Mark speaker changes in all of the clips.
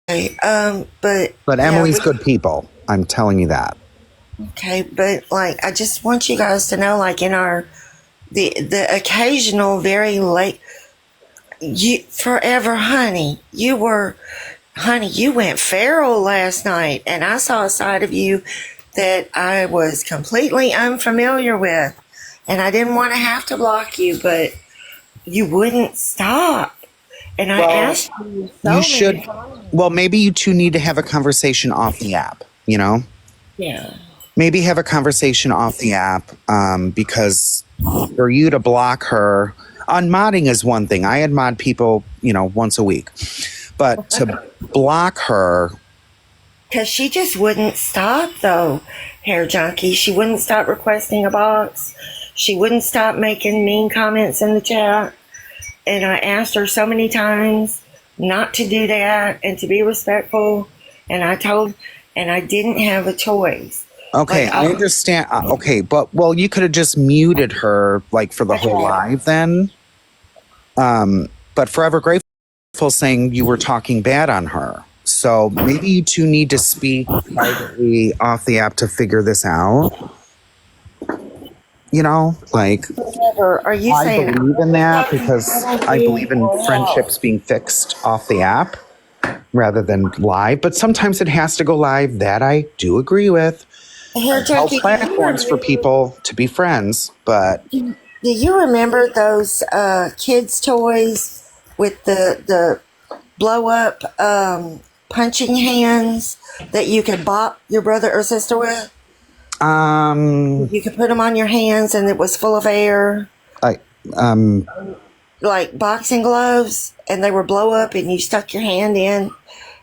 Speaker 1: But
Speaker 2: But
Speaker 1: yeah,
Speaker 2: Emily's good people. I'm telling you that.
Speaker 1: okay, but like I just want you guys to know, like in our the occasional very late, you forever, honey, you went feral last night, and I saw a side of you that I was completely unfamiliar with, and I didn't want to have to block you, but you wouldn't stop. And I
Speaker 2: Well,
Speaker 1: asked you so
Speaker 2: you
Speaker 1: many
Speaker 2: should.
Speaker 1: times.
Speaker 2: Well, maybe you two need to have a conversation off the app, you know?
Speaker 1: Yeah.
Speaker 2: Maybe have a conversation off the app because for you to block her, unmodding is one thing. I unmod people, once a week. But to block her,
Speaker 1: Because she just wouldn't stop, though, Hair Junkie. She wouldn't stop requesting a box. She wouldn't stop making mean comments in the chat. And I asked her so many times not to do that and to be respectful. And I didn't have a choice.
Speaker 2: okay,
Speaker 1: Like,
Speaker 2: I understand. Okay, but you could have just muted her like for the whole live then. But Forever Grateful saying you were talking bad on her. So maybe you two need to speak privately off the app to figure this out.
Speaker 1: Are you
Speaker 2: I
Speaker 1: saying
Speaker 2: believe in that because I believe in friendships being fixed off the app rather than live. But sometimes it has to go live. That I do agree with.
Speaker 1: Hair
Speaker 2: Help
Speaker 1: Junkie?
Speaker 2: platforms for people to be friends, but
Speaker 1: Do you remember those kids' toys with the blow up punching hands that you could bop your brother or sister with? You could put them on your hands and it was full of air. Like boxing gloves, and they were blow up and you stuck your hand in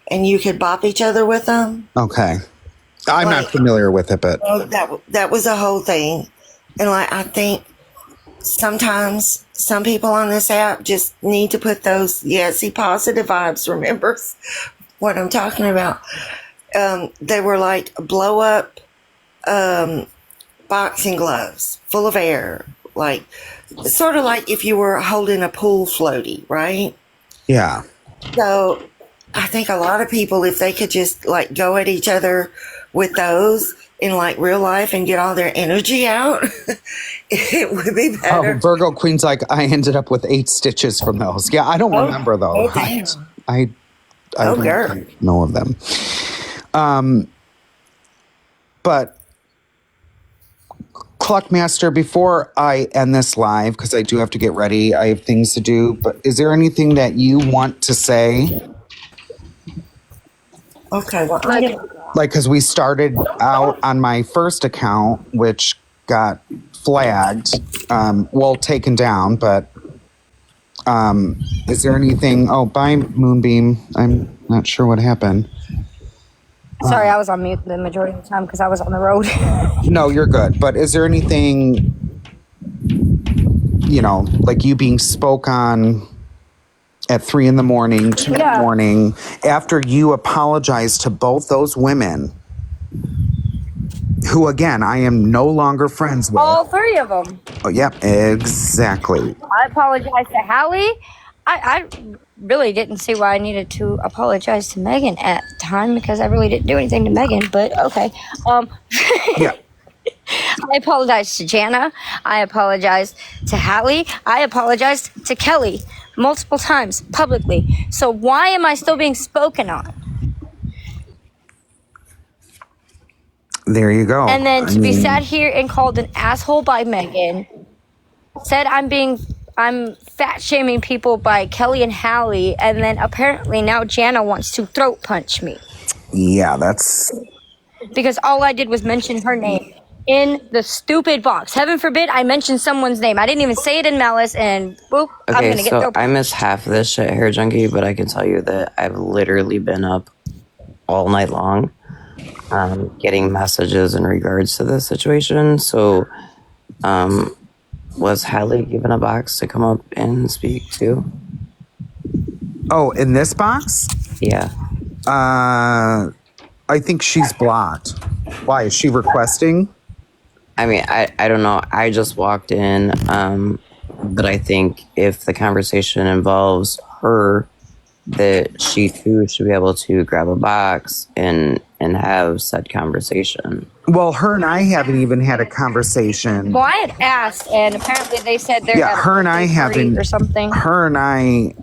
Speaker 1: and you could bop each other with them.
Speaker 2: Okay. I'm not familiar with it, but
Speaker 1: that was a whole thing. And like I think sometimes some people on this app just need to put those see positive vibes, remembers what I'm talking about. They were like blow up boxing gloves full of air, like sort of like if you were holding a pool floaty, right?
Speaker 2: Yeah.
Speaker 1: So I think a lot of people, if they could just like go at each other with those in like real life and get all their energy out, it would be better.
Speaker 2: Oh, Virgo Queen's like, I ended up with 8 stitches from those. Yeah, I don't remember those. I don't know of them. But Cluckmaster, before I end this live, because I do have to get ready, I have things to do, but is there anything that you want to say?
Speaker 1: Okay, well,
Speaker 2: because we started out on my first account, which got flagged, taken down, but is there anything? Oh, bye, Moonbeam. I'm not sure what happened.
Speaker 3: Sorry, I was on mute the majority of the time because I was on the road.
Speaker 2: No, you're good. But is there anything, like you being spoke on at 3 a.m, 2 a.m, after you apologized to both those women, who, again, I am no longer friends with.
Speaker 3: All 3 of them.
Speaker 2: Oh, yep, exactly.
Speaker 3: I apologize to Hallie. I really didn't see why I needed to apologize to Megan at the time because I really didn't do anything to Megan, but okay.
Speaker 2: Yeah.
Speaker 3: I apologized to Jana. I apologized to Hallie. I apologized to Kelly multiple times publicly. So why am I still being spoken on?
Speaker 2: There you go.
Speaker 3: And then to be sat here and called an asshole by Megan, said I'm fat shaming people by Kelly and Hallie, and then apparently now Jana wants to throat punch me.
Speaker 2: Yeah, that's
Speaker 3: because all I did was mention her name in the stupid box. Heaven forbid I mentioned someone's name. I didn't even say it in malice, and boop, I'm gonna get throat punched.
Speaker 4: I missed half of this shit, Hair Junkie, but I can tell you that I've literally been up all night long, getting messages in regards to this situation. So, was Hallie given a box to come up and speak to?
Speaker 2: Oh, in this box?
Speaker 4: Yeah.
Speaker 2: I think she's blocked. Why? Is she requesting?
Speaker 4: I mean, I don't know. I just walked in, but I think if the conversation involves her that she too should be able to grab a box and have said conversation.
Speaker 2: Well, her and I haven't even had a conversation.
Speaker 3: Well, I had asked, and apparently they said they're
Speaker 2: Yeah,
Speaker 3: at a
Speaker 2: her and I
Speaker 3: birthday party
Speaker 2: haven't.
Speaker 3: or something.
Speaker 2: Her and I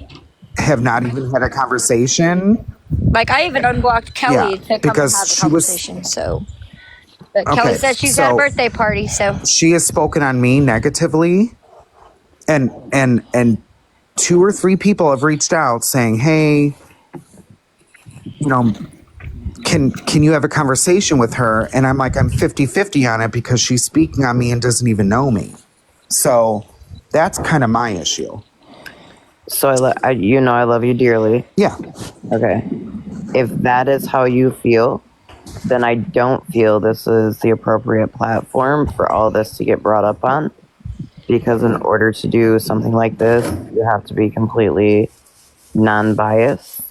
Speaker 2: have not even had a conversation.
Speaker 3: Like, I even unblocked Kelly
Speaker 2: Yeah,
Speaker 3: to come and
Speaker 2: because
Speaker 3: have a
Speaker 2: she was-
Speaker 3: conversation. So, but
Speaker 2: Okay,
Speaker 3: Kelly said she's at a
Speaker 2: so-
Speaker 3: birthday party. So
Speaker 2: She has spoken on me negatively, and 2 or 3 people have reached out saying, "Hey, you know, can you have a conversation with her?" And I'm like, I'm 50-50 on it because she's speaking on me and doesn't even know me. So that's kind of my issue.
Speaker 4: So I love you dearly.
Speaker 2: Yeah.
Speaker 4: Okay. If that is how you feel, then I don't feel this is the appropriate platform for all this to get brought up on. Because in order to do something like this, you have to be completely non-biased. Does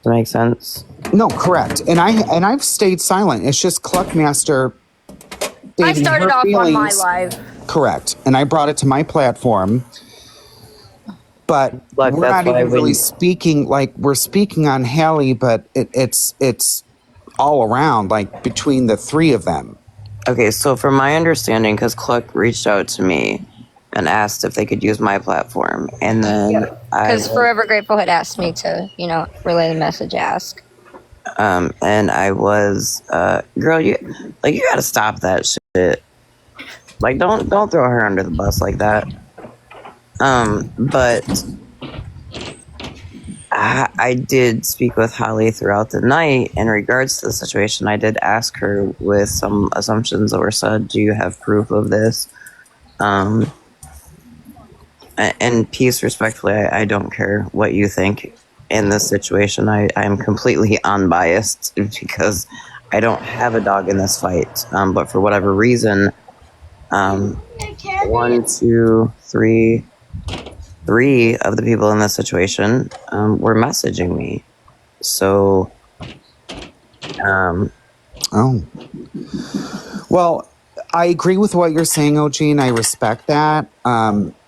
Speaker 4: that make sense?
Speaker 2: No, correct. And I've stayed silent. It's just Cluckmaster.
Speaker 3: I
Speaker 2: stating
Speaker 3: started
Speaker 2: her
Speaker 3: off on my
Speaker 2: feelings.
Speaker 3: live.
Speaker 2: Correct. And I brought it to my platform. But
Speaker 4: Look,
Speaker 2: we're
Speaker 4: that's
Speaker 2: not
Speaker 4: why
Speaker 2: even really
Speaker 4: when-
Speaker 2: speaking, like, we're speaking on Hallie, but it's all around, like, between the 3 of them.
Speaker 4: Okay, so from my understanding, because Cluck reached out to me and asked if they could use my platform, and then
Speaker 3: Because Forever Grateful had asked me to, relay the message, ask.
Speaker 4: and I was, girl, you gotta stop that shit. Like, don't throw her under the bus like that. But I did speak with Holly throughout the night in regards to the situation. I did ask her with some assumptions that were said, do you have proof of this? And peace, respectfully, I don't care what you think in this situation. I'm completely unbiased because I don't have a dog in this fight. But for whatever reason, 1, 2, 3 of the people in this situation were messaging me. So,
Speaker 2: Oh. Well, I agree with what you're saying, OG, and I respect that.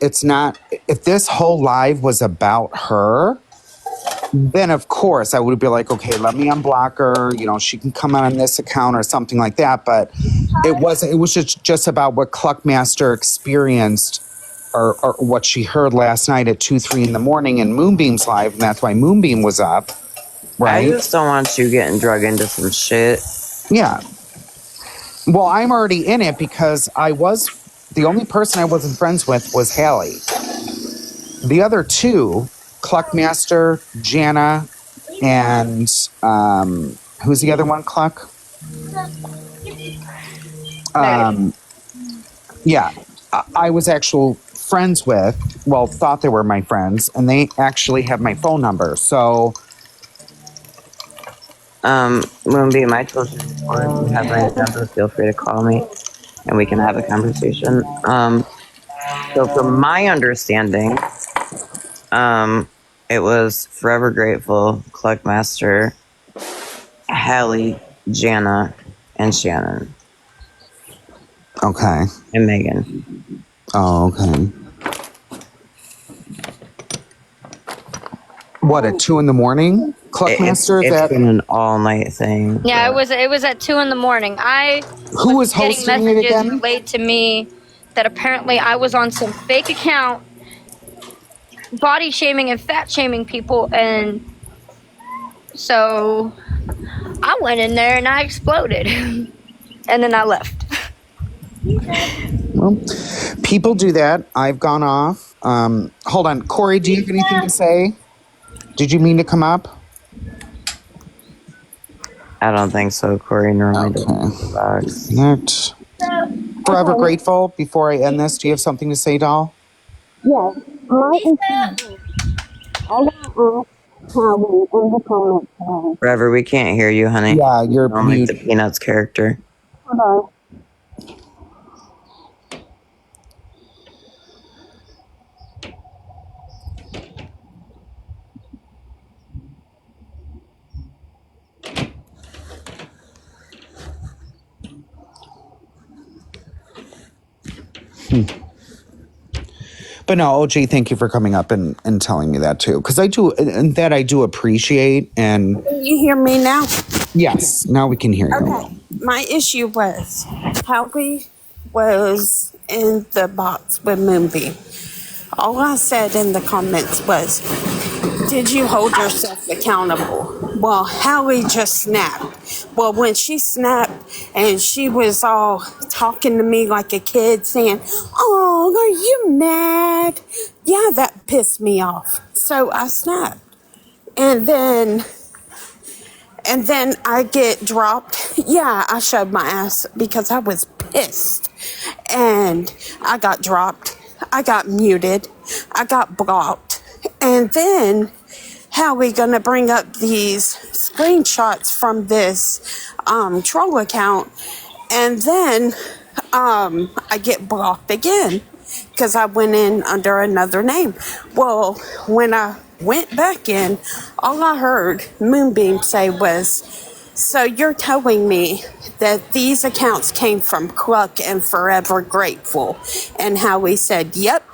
Speaker 2: It's not, if this whole live was about her, then of course I would be like, okay, let me unblock her. She can come on this account or something like that. But it wasn't, it was just about what Cluckmaster experienced or what she heard last night at 2-3 in the morning in Moonbeam's live. And that's why Moonbeam was up. Right.
Speaker 4: I just don't want you getting drug into some shit.
Speaker 2: Yeah. Well, I'm already in it because the only person I wasn't friends with was Hallie. The other 2, Cluckmaster, Jana, and who's the other one, Cluck? Yeah, I was actual friends with, thought they were my friends, and they actually have my phone number. So,
Speaker 4: Moonbeam, I told you before, if you have my number, feel free to call me and we can have a conversation. So from my understanding, it was Forever Grateful, Cluckmaster, Hallie, Jana, and Shannon.
Speaker 2: okay.
Speaker 4: And Megan.
Speaker 2: Oh, okay. What, at 2 in the morning? Cluckmaster,
Speaker 4: It's been an all-night thing.
Speaker 3: Yeah, it was at 2 in the morning.
Speaker 2: Who was
Speaker 3: Getting
Speaker 2: hosting it
Speaker 3: messages
Speaker 2: again?
Speaker 3: relayed to me that apparently I was on some fake account body shaming and fat shaming people, and so I went in there and I exploded and then I left.
Speaker 2: Well, people do that. I've gone off. Hold on. Corey, do you have anything to say? Did you mean to come up?
Speaker 4: I don't think so. Corey normally doesn't
Speaker 2: Okay.
Speaker 4: box.
Speaker 2: Next. Forever Grateful, before I end this, do you have something to say, doll?
Speaker 5: Yes, my issue is I want to ask Howie in the comments today.
Speaker 4: Forever, we can't hear you, honey.
Speaker 2: Yeah, you're
Speaker 4: Don't like the
Speaker 2: mute.
Speaker 4: Peanuts character.
Speaker 5: Hold on.
Speaker 2: But no, OG, thank you for coming up and telling me that too. Because I do, and that I do appreciate. And
Speaker 6: Can you hear me now?
Speaker 2: yes, now we can hear you.
Speaker 6: Okay. My issue was Howie was in the box with Moonbeam. All I said in the comments was, did you hold yourself accountable? Well, Howie just snapped. Well, when she snapped and she was all talking to me like a kid saying, oh, are you mad? Yeah, that pissed me off. So I snapped. And then I get dropped. Yeah, I showed my ass because I was pissed. And I got dropped. I got muted. I got blocked. And then how we gonna bring up these screenshots from this troll account, and then I get blocked again because I went in under another name. Well, when I went back in, all I heard Moonbeam say was, so you're telling me that these accounts came from Cluck and Forever Grateful? And Howie said, yep.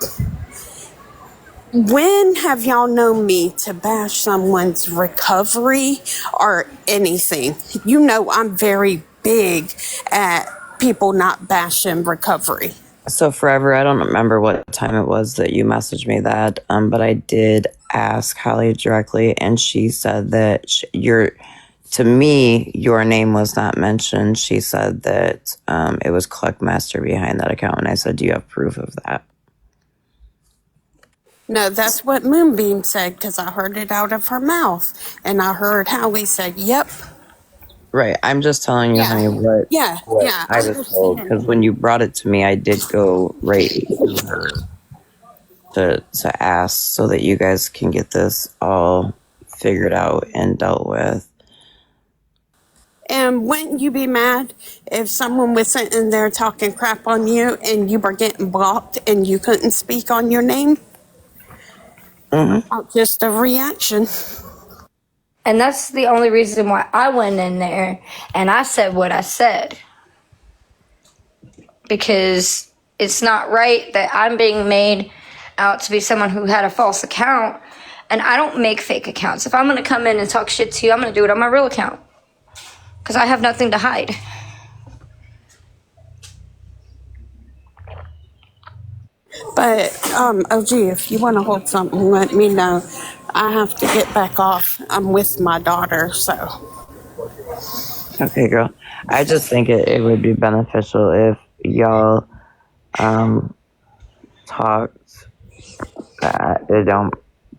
Speaker 6: When have y'all known me to bash someone's recovery or anything? You know I'm very big at people not bashing recovery.
Speaker 4: So forever, I don't remember what time it was that you messaged me that, but I did ask Holly directly, and she said that to me, your name was not mentioned. She said that it was Cluckmaster behind that account, and I said, do you have proof of that?
Speaker 6: No, that's what Moonbeam said because I heard it out of her mouth, and I heard Howie said, yep.
Speaker 4: Right. I'm just telling you,
Speaker 6: Yeah.
Speaker 4: honey, what
Speaker 6: Yeah.
Speaker 4: I was told. Because when you brought it to me, I did go right to her to ask so that you guys can get this all figured out and dealt with.
Speaker 6: And wouldn't you be mad if someone was sitting there talking crap on you and you were getting blocked and you couldn't speak on your name?
Speaker 4: Mm-hmm.
Speaker 6: Just a reaction.
Speaker 3: And that's the only reason why I went in there and I said what I said. Because it's not right that I'm being made out to be someone who had a false account. And I don't make fake accounts. If I'm going to come in and talk shit to you, I'm going to do it on my real account. Because I have nothing to hide.
Speaker 6: But, OG, if you want to hold something, let me know. I have to get back off. I'm with my daughter, so.
Speaker 4: Okay, girl. I just think it would be beneficial if y'all talked.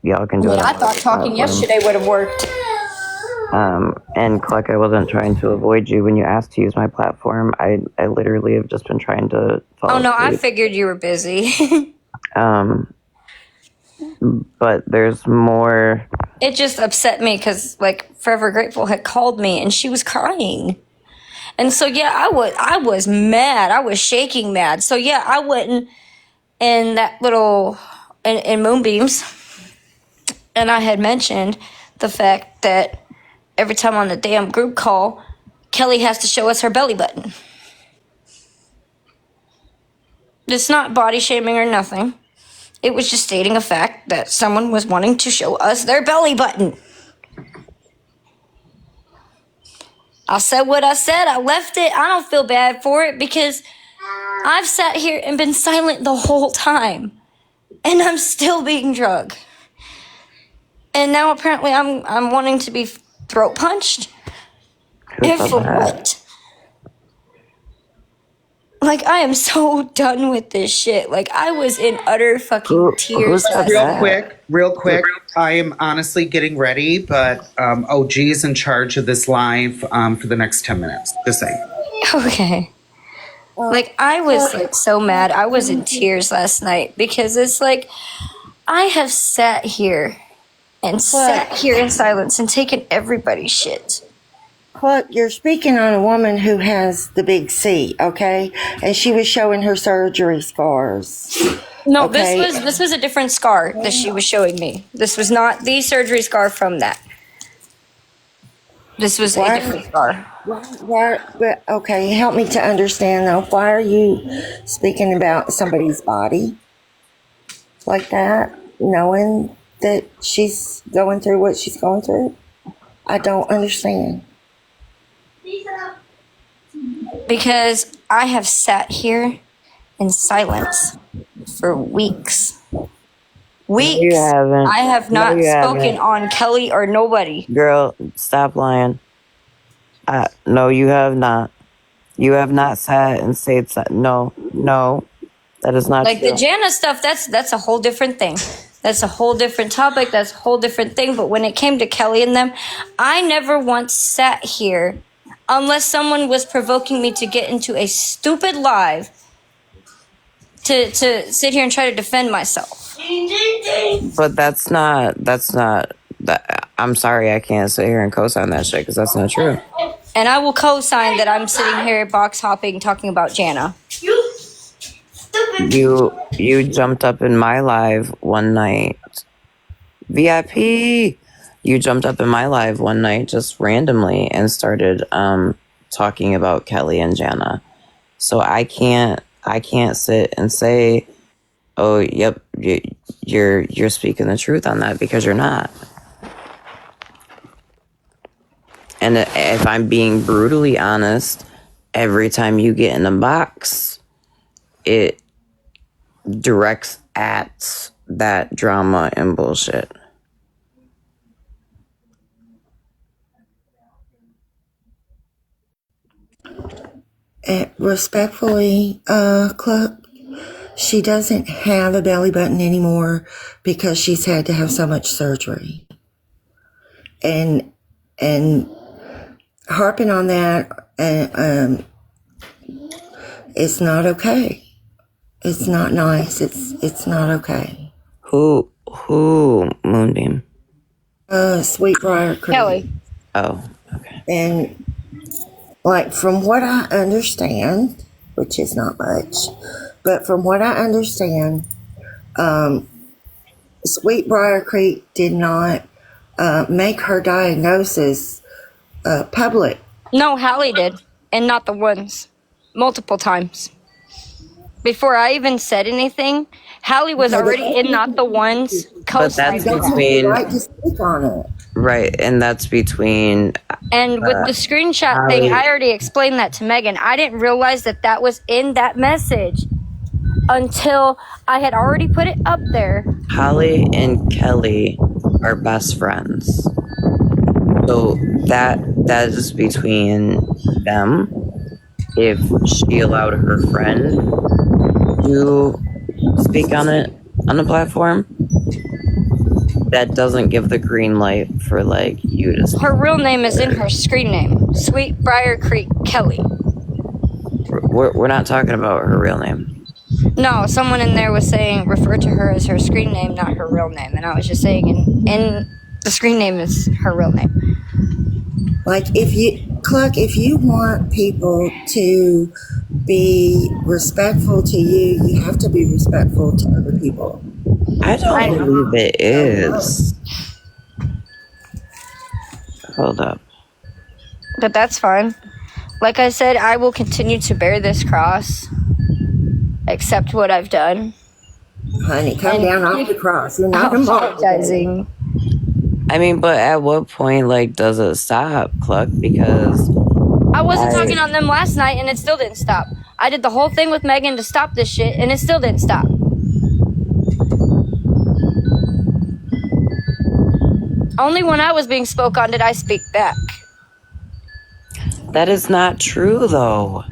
Speaker 4: Y'all can do it.
Speaker 3: I thought talking yesterday would have worked.
Speaker 4: And Cluck, I wasn't trying to avoid you when you asked to use my platform. I literally have just been trying to fall
Speaker 3: Oh, no, I
Speaker 4: asleep.
Speaker 3: figured you were busy.
Speaker 4: But there's more.
Speaker 3: It just upset me because, like, Forever Grateful had called me and she was crying. And so, yeah, I was mad. I was shaking mad. So, yeah, I went in that little, in Moonbeams, and I had mentioned the fact that every time on the damn group call, Kelly has to show us her belly button. It's not body shaming or nothing. It was just stating a fact that someone was wanting to show us their belly button. I said what I said. I left it. I don't feel bad for it because I've sat here and been silent the whole time. And I'm still being drugged. And now apparently I'm wanting to be throat punched. And for what? Like, I am so done with this shit. Like, I was in utter fucking tears.
Speaker 2: Real quick. I am honestly getting ready, but OG is in charge of this live for the next 10 minutes. Just saying.
Speaker 3: Okay. Like, I was like so mad. I was in tears last night because it's like, I have sat here in silence and taken everybody's shit.
Speaker 1: Look, you're speaking on a woman who has the big C, okay? And she was showing her surgery scars.
Speaker 3: No,
Speaker 1: Okay.
Speaker 3: this was a different scar that she was showing me. This was not the surgery scar from that. This was a different scar.
Speaker 1: Okay, help me to understand though. Why are you speaking about somebody's body? like that, knowing that she's going through what she's going through? I don't understand.
Speaker 3: Because I have sat here in silence for weeks. Weeks.
Speaker 4: You haven't.
Speaker 3: I have
Speaker 4: No,
Speaker 3: not
Speaker 4: you
Speaker 3: spoken
Speaker 4: haven't.
Speaker 3: on Kelly or nobody.
Speaker 4: Girl, stop lying. No, you have not. You have not sat and said no, that is not
Speaker 3: Like
Speaker 4: true.
Speaker 3: the Jana stuff, that's a whole different thing. That's a whole different topic. That's a whole different thing. But when it came to Kelly and them, I never once sat here unless someone was provoking me to get into a stupid live to sit here and try to defend myself.
Speaker 4: But that's not. That, I'm sorry, I can't sit here and co-sign that shit because that's not true.
Speaker 3: And I will co-sign that I'm sitting here box hopping talking about Jana.
Speaker 4: You jumped up in my live one night. VIP. You jumped up in my live one night just randomly and started talking about Kelly and Jana. So I can't sit and say, "Oh, yep, you're speaking the truth on that," because you're not. And if I'm being brutally honest, every time you get in a box, it directs at that drama and bullshit.
Speaker 1: Respectfully, Cluck, she doesn't have a belly button anymore because she's had to have so much surgery. And harping on that, it's not okay. It's not nice. It's not okay.
Speaker 4: Who Moonbeam?
Speaker 1: Sweetbriar Creek.
Speaker 3: Kelly.
Speaker 4: Oh, okay.
Speaker 1: And like from what I understand, which is not much, but from what I understand, Sweetbriar Creek did not make her diagnosis public.
Speaker 3: No, Hallie did. And not the ones. Multiple times. Before I even said anything, Hallie was already in Not the Ones
Speaker 4: But that's
Speaker 1: You don't have the
Speaker 4: between
Speaker 1: right to speak on it.
Speaker 4: right, and that's between.
Speaker 3: And with the screenshot thing, I already explained that to Megan. I didn't realize that was in that message until I had already put it up there.
Speaker 4: Holly and Kelly are best friends. So that is between them. If she allowed her friend to speak on it on the platform, that doesn't give the green light for like you to speak.
Speaker 3: Her real name is in her screen name. Sweetbriar Creek Kelly.
Speaker 4: We're not talking about her real name.
Speaker 3: No, someone in there was saying refer to her as her screen name, not her real name. And I was just saying in the screen name is her real name.
Speaker 1: Like if you want people to be respectful to you, you have to be respectful to other people.
Speaker 4: I don't believe it is. Hold up.
Speaker 3: But that's fine. Like I said, I will continue to bear this cross. Accept what I've done.
Speaker 1: Honey, come down off the cross. You're not
Speaker 3: Apologizing.
Speaker 4: I mean, but at what point, like, does it stop, Cluck? Because
Speaker 3: I wasn't talking on them last night and it still didn't stop. I did the whole thing with Megan to stop this shit and it still didn't stop. Only when I was being spoke on did I speak back.
Speaker 4: that is not true, though.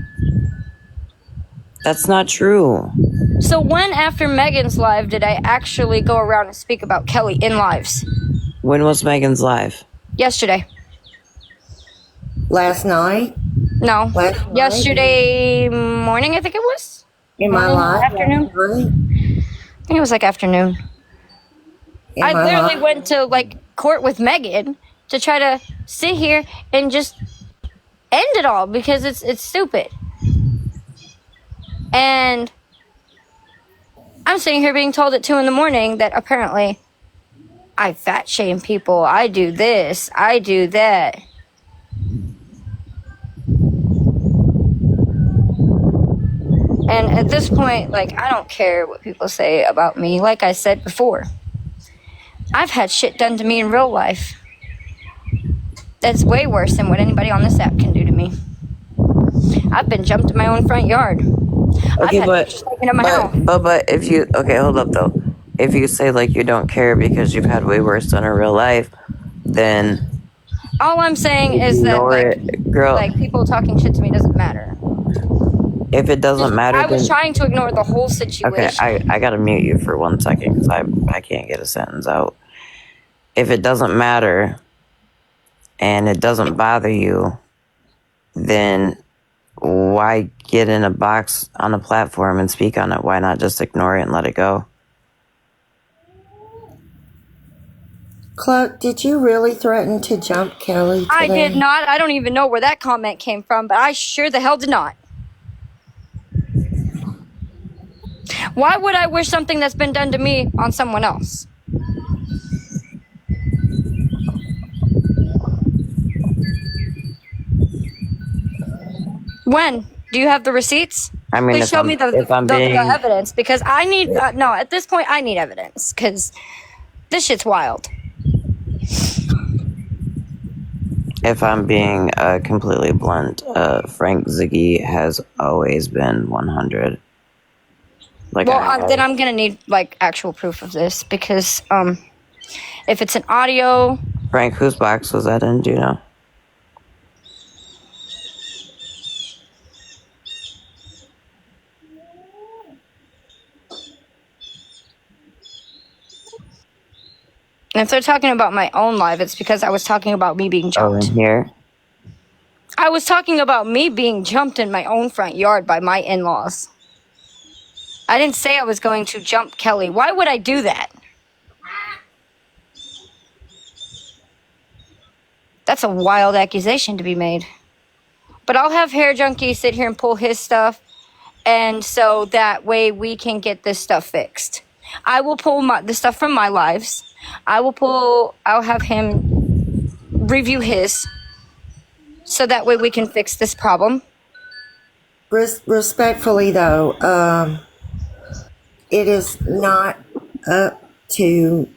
Speaker 4: That's not true.
Speaker 3: So when after Megan's live did I actually go around and speak about Kelly in lives?
Speaker 4: When was Megan's live?
Speaker 3: Yesterday.
Speaker 1: Last night,
Speaker 3: No.
Speaker 1: Last night?
Speaker 3: Yesterday morning, I think it was.
Speaker 1: in my life,
Speaker 3: Afternoon. I think it was like afternoon. I literally went to like court with Megan to try to sit here and just end it all because it's stupid. And I'm sitting here being told at 2 a.m. that apparently I fat shame people. I do this. I do that. And at this point, like, I don't care what people say about me. Like I said before, I've had shit done to me in real life that's way worse than what anybody on this app can do to me. I've been jumped in my own front yard.
Speaker 4: Okay,
Speaker 3: I've had pictures taken of my house.
Speaker 4: but if you okay, hold up though. If you say like you don't care because you've had way worse done in real life, then
Speaker 3: All I'm saying is that,
Speaker 4: ignore
Speaker 3: like,
Speaker 4: it, girl.
Speaker 3: like, people talking shit to me doesn't matter.
Speaker 4: If it doesn't matter,
Speaker 3: I was
Speaker 4: then
Speaker 3: trying to ignore the whole situation.
Speaker 4: okay. I gotta mute you for 1 second because I can't get a sentence out. If it doesn't matter and it doesn't bother you, then why get in a box on a platform and speak on it? Why not just ignore it and let it go?
Speaker 1: Clark, did you really threaten to jump Kelly today?
Speaker 3: I did not. I don't even know where that comment came from, but I sure the hell did not. Why would I wish something that's been done to me on someone else? When? Do you have the receipts?
Speaker 4: I mean,
Speaker 3: Please show me the
Speaker 4: being,
Speaker 3: evidence, because I need, no, at this point, I need evidence, because this shit's wild.
Speaker 4: if I'm being completely blunt, Frank Ziggy has always been 100. Like,
Speaker 3: Well, then I'm gonna need like actual proof of this, because if it's an audio,
Speaker 4: Frank, whose box was that in? Do you know?
Speaker 3: and if they're talking about my own live, it's because I was talking about me being
Speaker 4: Oh,
Speaker 3: jumped.
Speaker 4: in here.
Speaker 3: I was talking about me being jumped in my own front yard by my in-laws. I didn't say I was going to jump Kelly. Why would I do that? That's a wild accusation to be made. But I'll have Hair Junkie sit here and pull his stuff, and so that way we can get this stuff fixed. I will pull the stuff from my lives. I'll have him review his, so that way we can fix this problem.
Speaker 1: Respectfully, though, it is not up to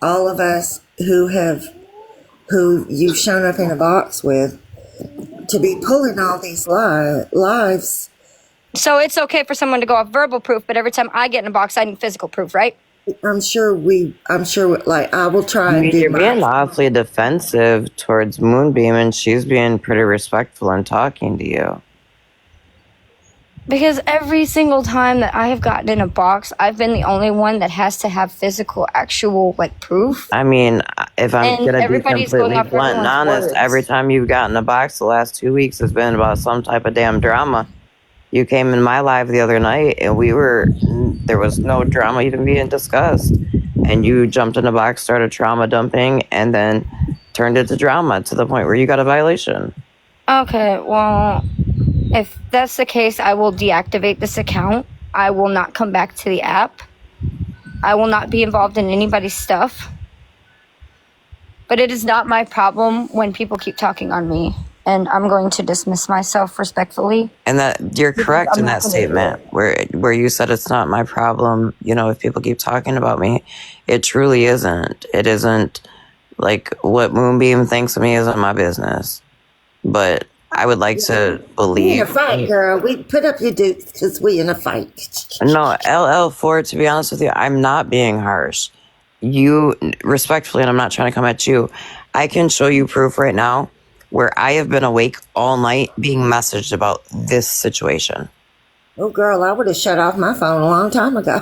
Speaker 1: all of us who you've shown up in a box with to be pulling all these lives.
Speaker 3: So it's okay for someone to go off verbal proof, but every time I get in a box, I need physical proof, right?
Speaker 1: I'm sure, like, I will try
Speaker 4: I
Speaker 1: and
Speaker 4: mean,
Speaker 1: do
Speaker 4: you're
Speaker 1: my...
Speaker 4: being awfully defensive towards Moonbeam, and she's being pretty respectful and talking to you.
Speaker 3: Because every single time that I have gotten in a box, I've been the only one that has to have physical, actual, like, proof.
Speaker 4: I mean, if I'm
Speaker 3: And
Speaker 4: going to be
Speaker 3: everybody's going
Speaker 4: completely
Speaker 3: off
Speaker 4: blunt and
Speaker 3: everyone's
Speaker 4: honest,
Speaker 3: words.
Speaker 4: every time you've gotten a box the last 2 weeks has been about some type of damn drama. You came in my live the other night, and there was no drama even being discussed. And you jumped in a box, started trauma dumping, and then turned it to drama to the point where you got a violation.
Speaker 3: Okay, well, if that's the case, I will deactivate this account. I will not come back to the app. I will not be involved in anybody's stuff. But it is not my problem when people keep talking on me. And I'm going to dismiss myself respectfully.
Speaker 4: And that you're correct
Speaker 3: I'm
Speaker 4: in
Speaker 3: not
Speaker 4: that
Speaker 3: gonna do
Speaker 4: statement where you said it's not my problem. You know, if people keep talking about me, it truly isn't. It isn't. Like, what Moonbeam thinks of me isn't my business. But I would like to
Speaker 1: We in
Speaker 4: believe.
Speaker 1: a fight, girl. We put up your dukes because we in a fight.
Speaker 4: No, LL4, to be honest with you, I'm not being harsh. You, respectfully, and I'm not trying to come at you, I can show you proof right now where I have been awake all night being messaged about this situation.
Speaker 1: Oh, girl, I would have shut off my phone a long time ago.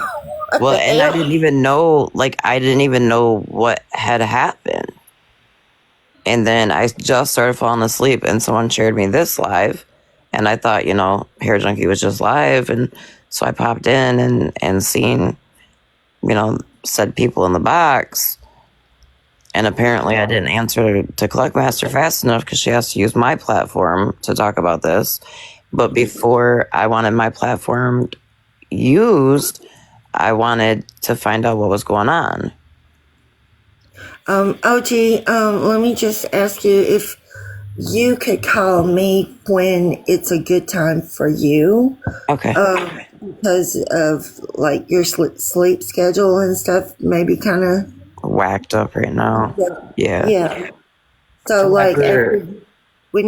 Speaker 1: What
Speaker 4: Well,
Speaker 1: the
Speaker 4: and I
Speaker 1: hell?
Speaker 4: didn't even know what had happened. And then I just started falling asleep, and someone shared me this live, and I thought, Hair Junkie was just live, and so I popped in and seen, said people in the box, and apparently I didn't answer to Cluckmaster fast enough because she has to use my platform to talk about this. But before I wanted my platform used, I wanted to find out what was going on.
Speaker 1: OG, let me just ask you if you could call me when it's a good time for you,
Speaker 4: Okay.
Speaker 1: because of like your sleep schedule and stuff. Maybe kind of
Speaker 4: Whacked up right now. Yeah.
Speaker 1: yeah. So like
Speaker 4: Forever.
Speaker 1: when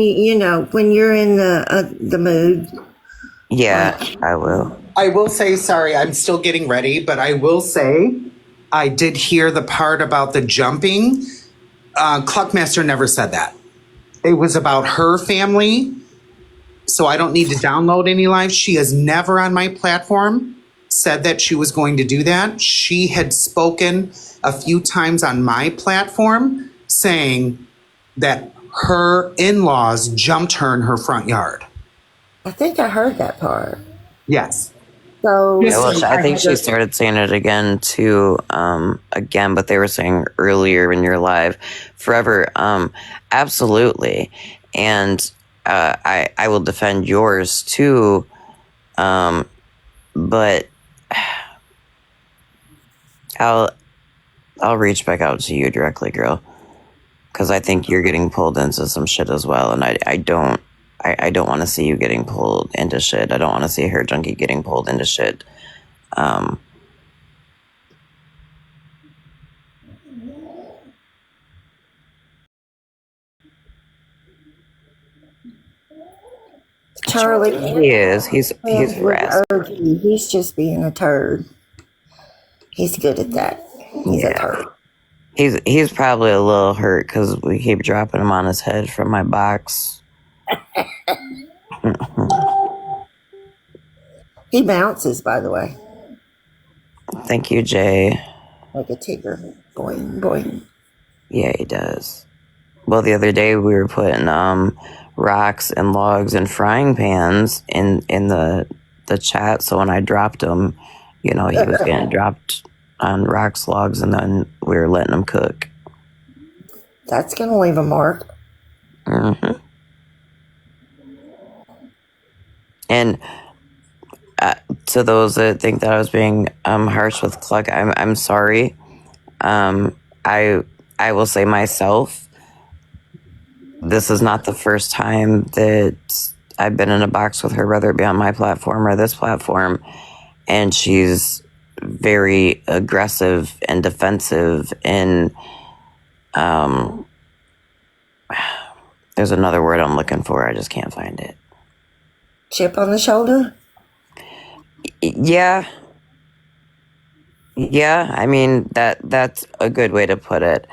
Speaker 1: when you're in the mood,
Speaker 4: Yeah,
Speaker 1: like
Speaker 4: I will.
Speaker 2: I will say, sorry, I'm still getting ready, but I will say I did hear the part about the jumping. Cluckmaster never said that. It was about her family, so I don't need to download any live. She has never on my platform said that she was going to do that. She had spoken a few times on my platform saying that her in-laws jumped her in her front yard.
Speaker 1: I think I heard that part.
Speaker 2: Yes.
Speaker 1: So
Speaker 4: Yeah, well, I think she started saying it again too, again, but they were saying earlier in your live, forever, absolutely, and I will defend yours too, but I'll reach back out to you directly, girl, because I think you're getting pulled into some shit as well, and I don't want to see you getting pulled into shit. I don't want to see a hair junkie getting pulled into shit.
Speaker 1: Charlie,
Speaker 4: He is. He's harassed.
Speaker 1: he's just being a turd. He's good at that. He's a
Speaker 4: Yeah.
Speaker 1: turd.
Speaker 4: He's probably a little hurt because we keep dropping him on his head from my box.
Speaker 1: He bounces, by the way,
Speaker 4: Thank you, Jay.
Speaker 1: like a tiger. Boing, boing.
Speaker 4: Yeah, he does. Well, the other day we were putting rocks and logs and frying pans in the chat. So when I dropped him, he was getting dropped on rocks, logs, and then we were letting him cook.
Speaker 1: That's going to leave a mark.
Speaker 4: Mm-hmm. And to those that think that I was being harsh with Cluck, I'm sorry. I will say myself, this is not the first time that I've been in a box with her, whether it be on my platform or this platform, and she's very aggressive and defensive and there's another word I'm looking for, I just can't find it.
Speaker 1: Chip on the shoulder?
Speaker 4: Yeah, I mean that's a good way to put it.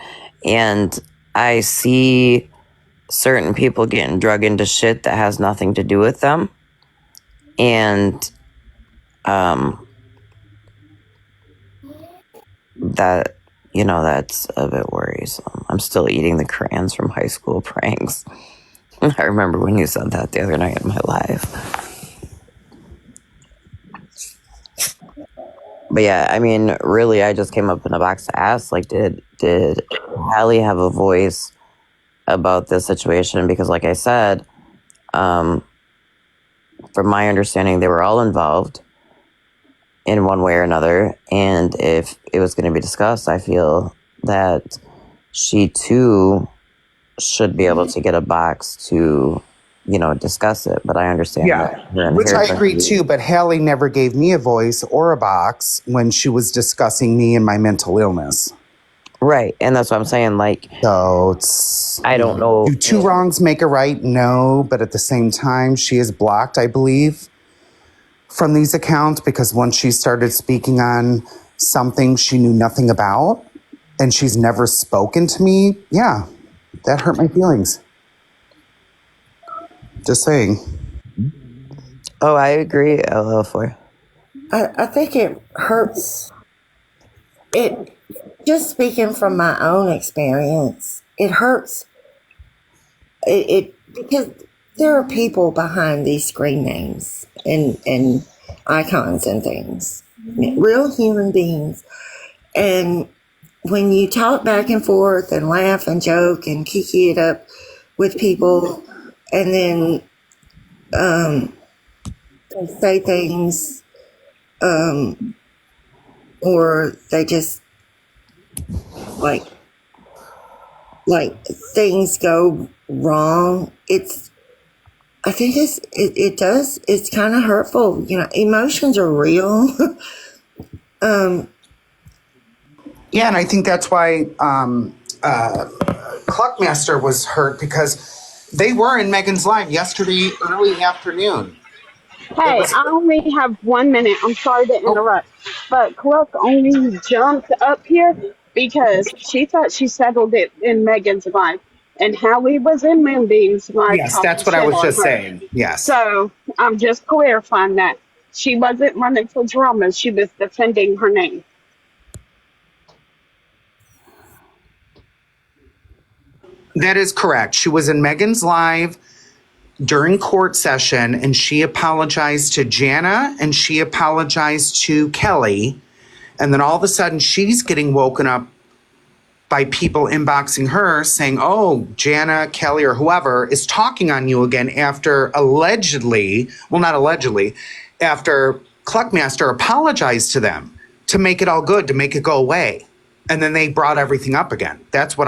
Speaker 4: And I see certain people getting drug into shit that has nothing to do with them. And that that's a bit worrisome. I'm still eating the crayons from high school pranks. I remember when you said that the other night in my live. But yeah, I mean, really, I just came up in a box to ask, like, did Hallie have a voice about this situation? Because, like I said, from my understanding, they were all involved in one way or another. And if it was going to be discussed, I feel that she too should be able to get a box to discuss it. But I understand that.
Speaker 2: Which I agree too, but Hallie never gave me a voice or a box when she was discussing me and my mental illness.
Speaker 4: Right. And that's what I'm saying. Like,
Speaker 2: so
Speaker 4: I don't know.
Speaker 2: Do two wrongs make a right? No. But at the same time, she is blocked, I believe, from these accounts because once she started speaking on something she knew nothing about and she's never spoken to me, yeah, that hurt my feelings. Just saying.
Speaker 4: Oh, I agree, LL4.
Speaker 1: I think it hurts. It just speaking from my own experience, it hurts. It because there are people behind these screen names and icons and things, real human beings, and when you talk back and forth and laugh and joke and kiki it up with people, and then they say things, or they just like things go wrong. I think it's kind of hurtful. You know, emotions are real.
Speaker 2: Yeah, and I think that's why Cluckmaster was hurt, because they were in Megan's live yesterday early afternoon.
Speaker 6: Hey, I only have 1 minute. I'm sorry to interrupt, but Cluck only jumped up here because she thought she settled it in Megan's life, and Howie was in Moonbeam's life
Speaker 2: Yes,
Speaker 6: talking
Speaker 2: that's what I
Speaker 6: shit
Speaker 2: was
Speaker 6: on
Speaker 2: just
Speaker 6: her.
Speaker 2: saying. Yes.
Speaker 6: So I'm just clarifying that she wasn't running for drama; she was defending her name.
Speaker 2: That is correct. She was in Megan's live during court session, and she apologized to Jana and she apologized to Kelly. And then all of a sudden she's getting woken up by people inboxing her saying, oh, Jana, Kelly, or whoever is talking on you again after allegedly, well, not allegedly, after Cluckmaster apologized to them to make it all good, to make it go away. And then they brought everything up again. That's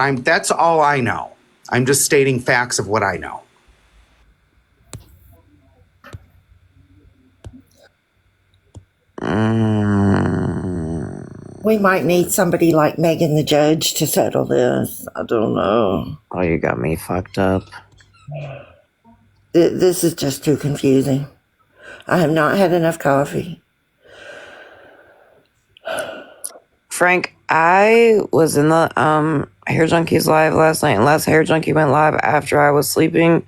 Speaker 2: all I know. I'm just stating facts of what I know.
Speaker 1: We might need somebody like Megan the Judge to settle this. I don't know.
Speaker 4: Oh, you got me fucked up.
Speaker 1: This is just too confusing. I have not had enough coffee.
Speaker 4: Frank, I was in the Hair Junkies live last night, and last Hair Junkie went live after I was sleeping,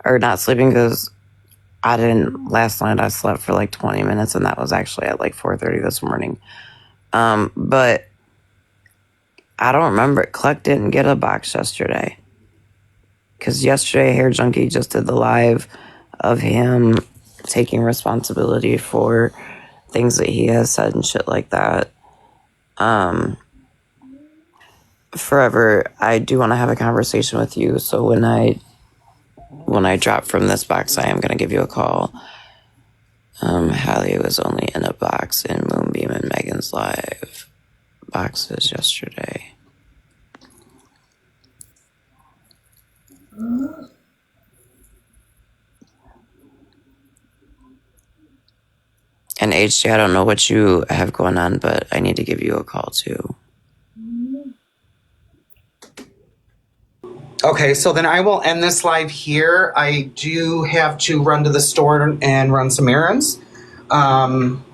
Speaker 4: or not sleeping, because I didn't. Last night I slept for like 20 minutes, and that was actually at like 4:30 this morning. But I don't remember. Cluck didn't get a box yesterday, because yesterday Hair Junkie just did the live of him taking responsibility for things that he has said and shit like that. Forever, I do want to have a conversation with you. So when I drop from this box, I am going to give you a call. Hallie was only in a box in Moonbeam and Megan's live boxes yesterday. And HJ, I don't know what you have going on, but I need to give you a call too.
Speaker 2: Okay, so then I will end this live here. I do have to run to the store and run some errands. OG,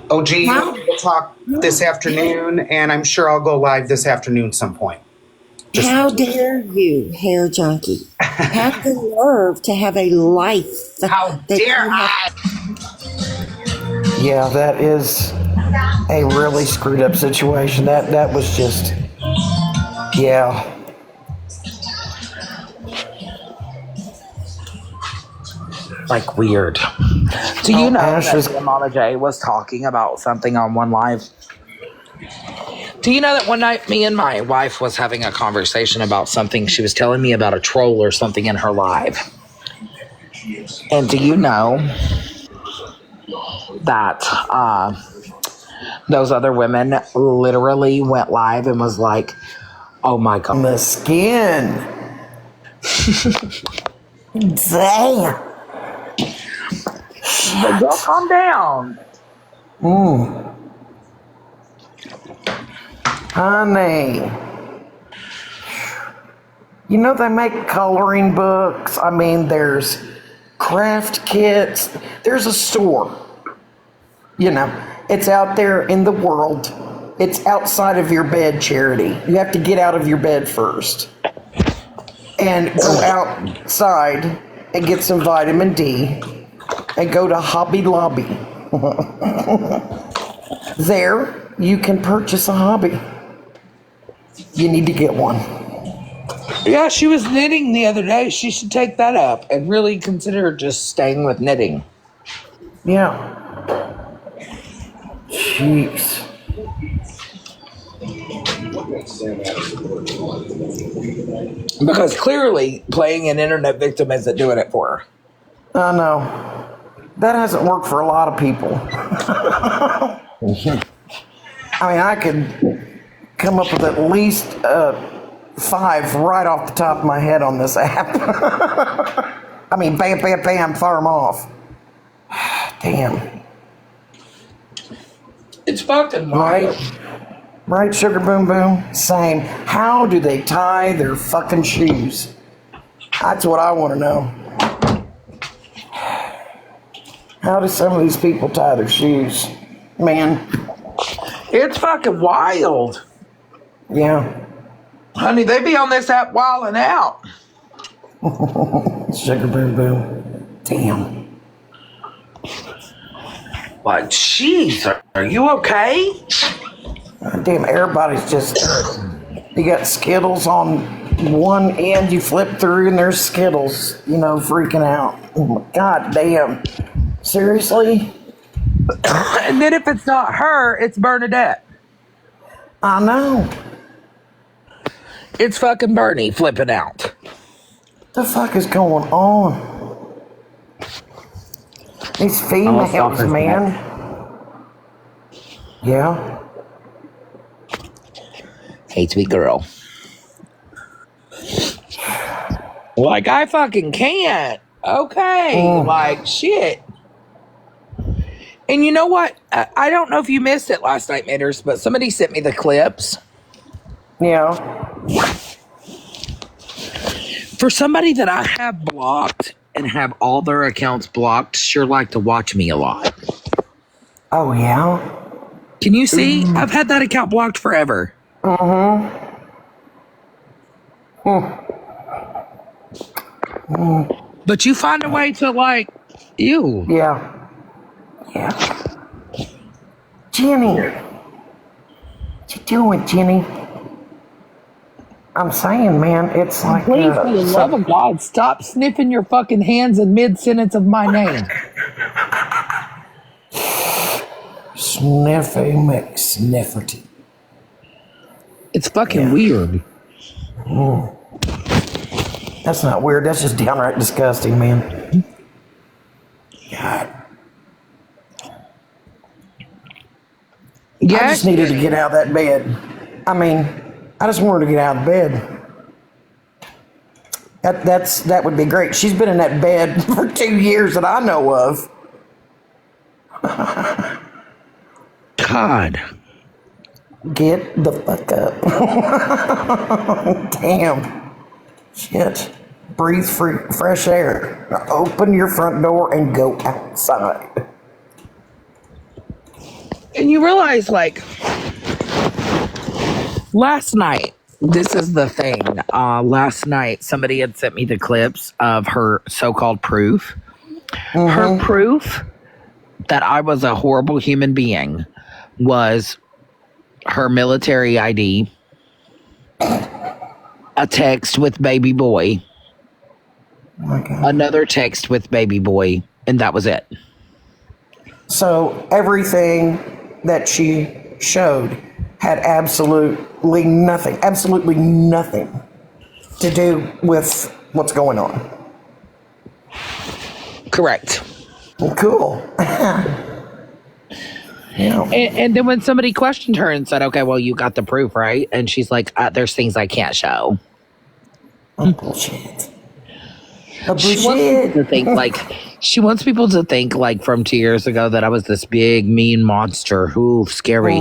Speaker 2: we'll talk this afternoon, and I'm sure I'll go live this afternoon some point.
Speaker 1: How dare you, Hair Junkie, have the nerve to have a life?
Speaker 2: How dare I?
Speaker 7: Yeah, that is a really screwed up situation. That was just, yeah.
Speaker 8: Like weird. Do you know
Speaker 7: Ash was-
Speaker 8: that Mama J was talking about something on one live? Do you know that one night me and my wife was having a conversation about something? She was telling me about a troll or something in her live. And do you know that those other women literally went live and was like, oh my God.
Speaker 7: The skin. Damn.
Speaker 8: But girl, calm down.
Speaker 7: Honey. You know they make coloring books. I mean, there's craft kits. There's a store. You know, it's out there in the world. It's outside of your bed, Charity. You have to get out of your bed first. And go outside and get some vitamin D. And go to Hobby Lobby. There, you can purchase a hobby. You need to get one.
Speaker 8: Yeah, she was knitting the other day. She should take that up and really consider just staying with knitting.
Speaker 7: Yeah. Jeez.
Speaker 8: Because clearly playing an internet victim isn't doing it for her.
Speaker 7: I know. That hasn't worked for a lot of people. I mean, I could come up with at least 5 right off the top of my head on this app. I mean, bam, bam, bam, fire them off. Damn.
Speaker 8: It's fucking
Speaker 7: Right?
Speaker 8: wild.
Speaker 7: Right, Sugar Boom Boom? Same. How do they tie their fucking shoes? That's what I want to know. How do some of these people tie their shoes? Man,
Speaker 8: It's fucking wild.
Speaker 7: yeah.
Speaker 8: Honey, they be on this app wilding out.
Speaker 7: Sugar Boom Boom. Damn.
Speaker 8: Like, jeez, are you okay?
Speaker 7: Damn, everybody's just. You got Skittles on one end, you flip through, and there's Skittles, freaking out. Oh my God damn. Seriously?
Speaker 8: And then if it's not her, it's Bernadette.
Speaker 7: I know.
Speaker 8: It's fucking Bernie flipping out.
Speaker 7: The fuck is going on? These females, man. Yeah.
Speaker 8: Hey, sweet girl. Like, I fucking can't. Okay. Like, shit. And you know what? I don't know if you missed it last night, Mitters, but somebody sent me the clips.
Speaker 7: Yeah.
Speaker 8: For somebody that I have blocked and have all their accounts blocked, sure like to watch me a lot.
Speaker 7: Oh, yeah?
Speaker 8: Can you see? I've had that account blocked forever. But you find a way to, like, ew.
Speaker 7: Yeah. Yeah. Jenny. What you doing, Jenny? I'm saying, man, it's like...
Speaker 8: Please, for the love of God, stop sniffing your fucking hands in mid-sentence of my name.
Speaker 7: Sniffy McSnifferty.
Speaker 8: It's fucking weird.
Speaker 7: That's not weird. That's just downright disgusting, man. God.
Speaker 8: Yeah,
Speaker 7: I just needed to get out of that bed. I mean, I just wanted to get out of bed. That would be great. She's been in that bed for 2 years that I know of.
Speaker 8: God.
Speaker 7: Get the fuck up. Damn. Shit. Breathe fresh air. Open your front door and go outside.
Speaker 8: And you realize, like, last night, this is the thing. Last night, somebody had sent me the clips of her so-called proof. Her proof that I was a horrible human being was her military ID, a text with baby boy, another text with baby boy, and that was it.
Speaker 7: So everything that she showed had absolutely nothing to do with what's going on.
Speaker 8: Correct.
Speaker 7: Cool. Yeah.
Speaker 8: And then when somebody questioned her and said, okay, well, you got the proof, right? And she's like, there's things I can't show.
Speaker 7: Bullshit.
Speaker 8: She wants people to think like from 2 years ago that I was this big mean monster who scary.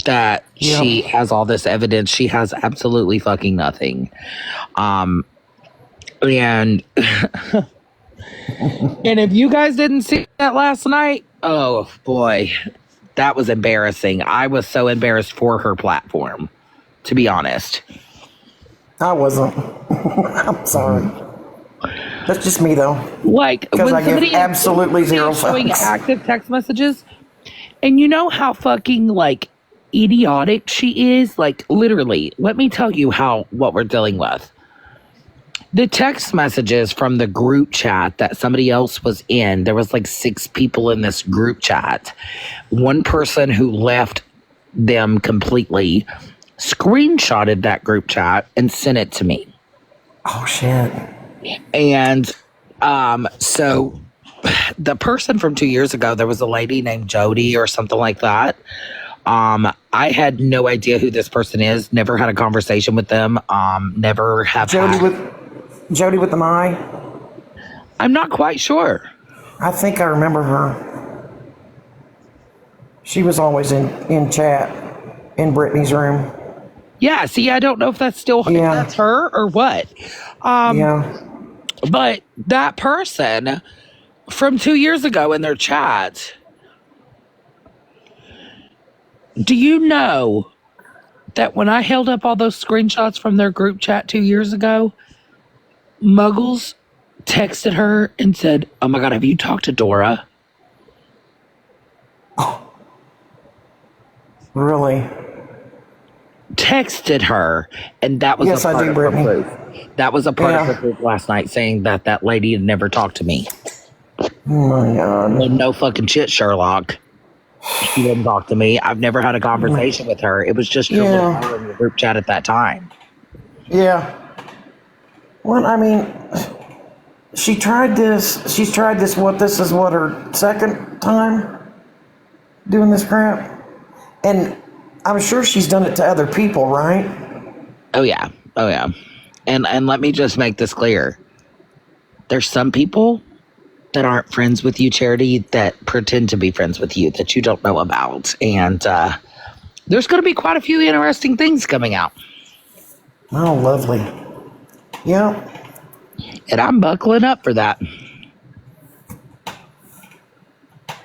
Speaker 8: That she has all this evidence. She has absolutely fucking nothing. And and if you guys didn't see that last night, oh boy, that was embarrassing. I was so embarrassed for her platform, to be honest.
Speaker 7: I wasn't. I'm sorry. That's just me, though.
Speaker 8: Like,
Speaker 7: Because
Speaker 8: when
Speaker 7: I give
Speaker 8: somebody
Speaker 7: absolutely zero
Speaker 8: showing
Speaker 7: fucks.
Speaker 8: active text messages, and you know how fucking, like, idiotic she is? Like, literally, let me tell you what we're dealing with. The text messages from the group chat that somebody else was in, there was like 6 people in this group chat. One person who left them completely screenshotted that group chat and sent it to me.
Speaker 7: Oh, shit.
Speaker 8: And so the person from 2 years ago, there was a lady named Jody or something like that. I had no idea who this person is. Never had a conversation with them. Never have
Speaker 7: Jody
Speaker 8: had.
Speaker 7: with the eye.
Speaker 8: I'm not quite sure.
Speaker 7: I think I remember her. She was always in chat in Brittany's room.
Speaker 8: Yeah, see, I don't know if that's still if
Speaker 7: Yeah.
Speaker 8: that's her or what.
Speaker 7: Yeah.
Speaker 8: But that person from 2 years ago in their chat, do you know that when I held up all those screenshots from their group chat 2 years ago, Muggles texted her and said, "Oh my God, have you talked to Dora?"
Speaker 7: Really?
Speaker 8: Texted her, and that was
Speaker 7: Yes,
Speaker 8: a
Speaker 7: I
Speaker 8: part
Speaker 7: do,
Speaker 8: of her
Speaker 7: Brittany.
Speaker 8: proof. That was a part of
Speaker 7: Yeah.
Speaker 8: her proof last night, saying that that lady had never talked to me.
Speaker 7: Oh my God.
Speaker 8: Well, no fucking shit, Sherlock. She didn't talk to me. I've never had a conversation with her. It was just your little
Speaker 7: Yeah.
Speaker 8: girl in the group chat at that time.
Speaker 7: Yeah. Well, I mean, she's tried this, this is what, her second time doing this crap? And I'm sure she's done it to other people, right?
Speaker 8: Oh yeah. Oh yeah. And let me just make this clear. There's some people that aren't friends with you, Charity, that pretend to be friends with you that you don't know about. And there's going to be quite a few interesting things coming out.
Speaker 7: Oh, lovely. Yeah.
Speaker 8: And I'm buckling up for that.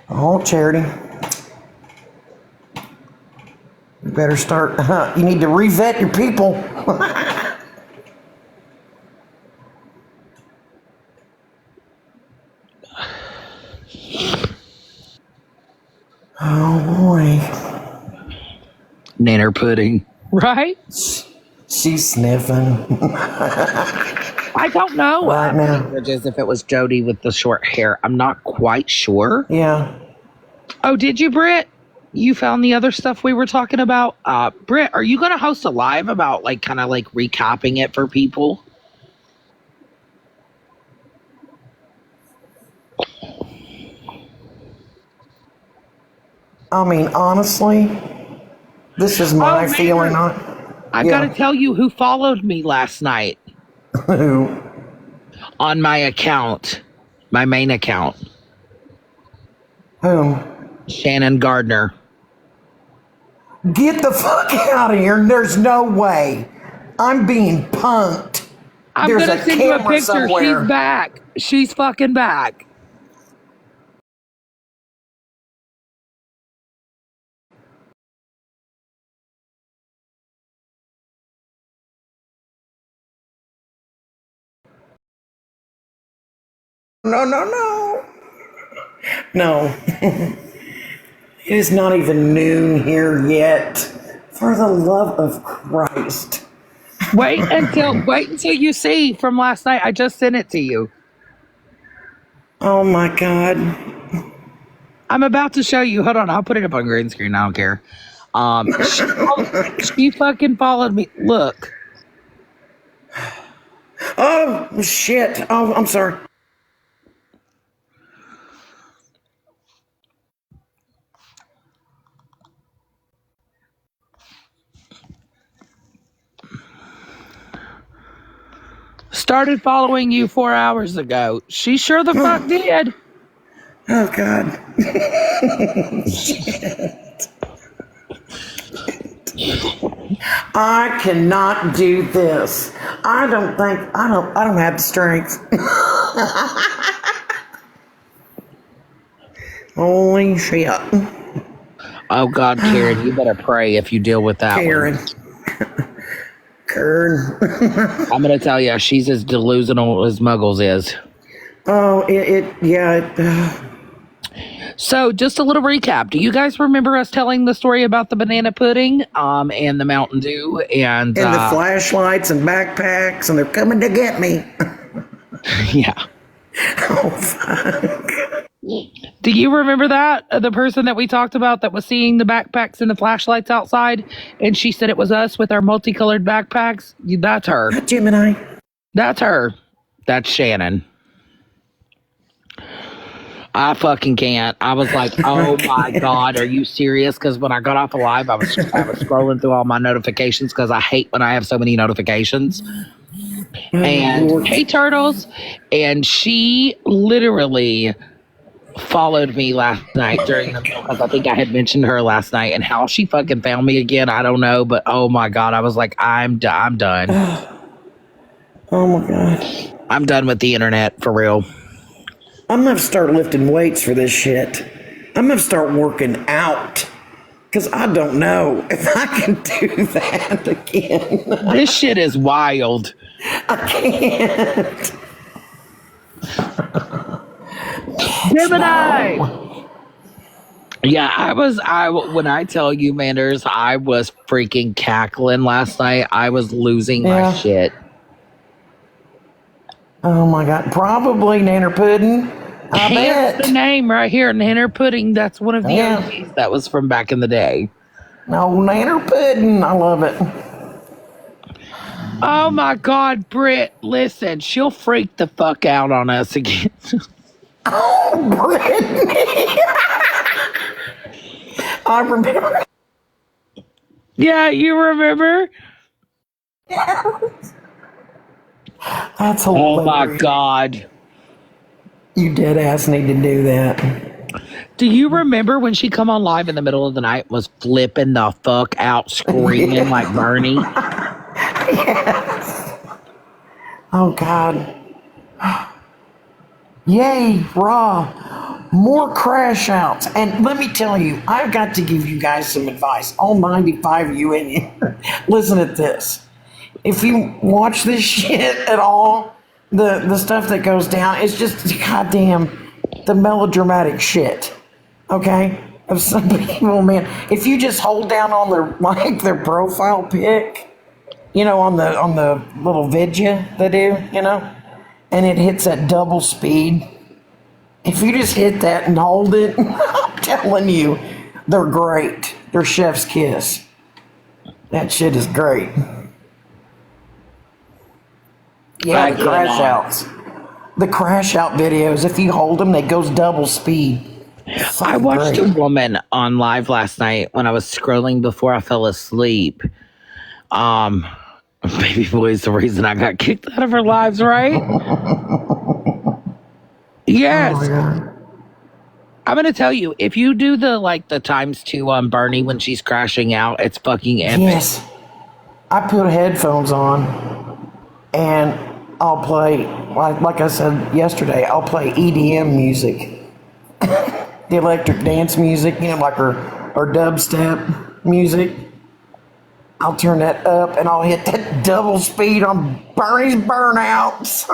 Speaker 7: Oh, Charity. You better start, you need to revet your people. Oh, boy.
Speaker 8: Nanner pudding. Right?
Speaker 7: She's sniffing
Speaker 8: I don't know.
Speaker 7: right now.
Speaker 8: If it was Jody with the short hair. I'm not quite sure.
Speaker 7: Yeah.
Speaker 8: Oh, did you, Britt? You found the other stuff we were talking about? Britt, are you going to host a live about kind of recapping it for people?
Speaker 7: I mean, honestly, this is my
Speaker 8: man.
Speaker 7: feeling on
Speaker 8: I
Speaker 7: Yeah.
Speaker 8: got to tell you who followed me last night
Speaker 7: who.
Speaker 8: on my account, my main account.
Speaker 7: Whom?
Speaker 8: Shannon Gardner.
Speaker 7: Get the fuck out of here. There's no way. I'm being punked.
Speaker 8: I'm
Speaker 7: There's
Speaker 8: going to
Speaker 7: a
Speaker 8: send you a
Speaker 7: camera
Speaker 8: picture.
Speaker 7: somewhere.
Speaker 8: She's back. She's fucking back.
Speaker 7: No, no, no. No. It is not even noon here yet. For the love of Christ.
Speaker 8: Wait until you see from last night. I just sent it to you.
Speaker 7: Oh my God.
Speaker 8: I'm about to show you. Hold on, I'll put it up on green screen. I don't care. She fucking followed me. Look.
Speaker 7: Oh, shit. Oh, I'm sorry.
Speaker 8: Started following you 4 hours ago. She sure the fuck did.
Speaker 7: Oh God. I cannot do this. I don't have the strength. Holy shit.
Speaker 8: Oh God, Karen, you better pray if you deal with that
Speaker 7: Karen.
Speaker 8: one.
Speaker 7: Karen.
Speaker 8: I'm gonna tell you, she's as delusional as Muggles is.
Speaker 7: Oh,
Speaker 8: So, just a little recap. Do you guys remember us telling the story about the banana pudding, and the Mountain Dew, and
Speaker 7: the flashlights and backpacks, and they're coming to get me.
Speaker 8: yeah.
Speaker 7: Oh, fuck.
Speaker 8: Do you remember that? The person that we talked about that was seeing the backpacks and the flashlights outside, and she said it was us with our multicolored backpacks? That's her.
Speaker 7: Gemini.
Speaker 8: That's her. That's Shannon. I fucking can't. I was like, oh my God, are you serious? Because when I got off the live, I was scrolling through all my notifications because I hate when I have so many notifications. And hey, Turtles. And she literally followed me last night during the meal because I think I had mentioned her last night, and how she fucking found me again, I don't know. But oh my God, I was like, I'm done.
Speaker 7: Oh my God.
Speaker 8: I'm done with the internet for real.
Speaker 7: I'm gonna have to start lifting weights for this shit. I'm gonna have to start working out. Because I don't know if I can do that again.
Speaker 8: This shit is wild.
Speaker 7: I can't.
Speaker 8: Gemini! Yeah, when I tell you, Manders, I was freaking cackling last night. I was losing my shit.
Speaker 7: Oh my God. Probably Nanner Pudding. I bet.
Speaker 8: The name right here, Nanner Pudding. That's one of the OGs that was from back in the day.
Speaker 7: No, Nanner Pudding. I love it.
Speaker 8: Oh my God, Britt, listen, she'll freak the fuck out on us again.
Speaker 7: Oh, Brittany. I remember.
Speaker 8: Yeah, you remember?
Speaker 7: That's hilarious.
Speaker 8: Oh my God.
Speaker 7: You dead ass need to do that.
Speaker 8: Do you remember when she come on live in the middle of the night and was flipping the fuck out, screaming like Bernie?
Speaker 7: Yes. Oh God. Yay, raw. More crash outs. And let me tell you, I've got to give you guys some advice. All 95 of you in here. Listen to this. If you watch this shit at all, the stuff that goes down, it's just goddamn the melodramatic shit. Okay? Of some people, man. If you just hold down on their profile pic, you know, on the little vidya they do, you know, and it hits at double speed. If you just hit that and hold it, I'm telling you, they're great. They're chef's kiss. That shit is great. Yeah, the crash outs. The crash out videos, if you hold them, they goes double speed.
Speaker 8: I watched a woman on live last night when I was scrolling before I fell asleep. Baby boy's the reason I got kicked out of her lives, right? Yes.
Speaker 7: Oh my God.
Speaker 8: I'm gonna tell you, if you do the ×2 on Bernie when she's crashing out, it's fucking epic.
Speaker 7: Yes. I put headphones on and I'll play, like I said yesterday, I'll play EDM music. The electric dance music, you know, like her dubstep music. I'll turn that up and I'll hit that double speed on Bernie's Burnouts.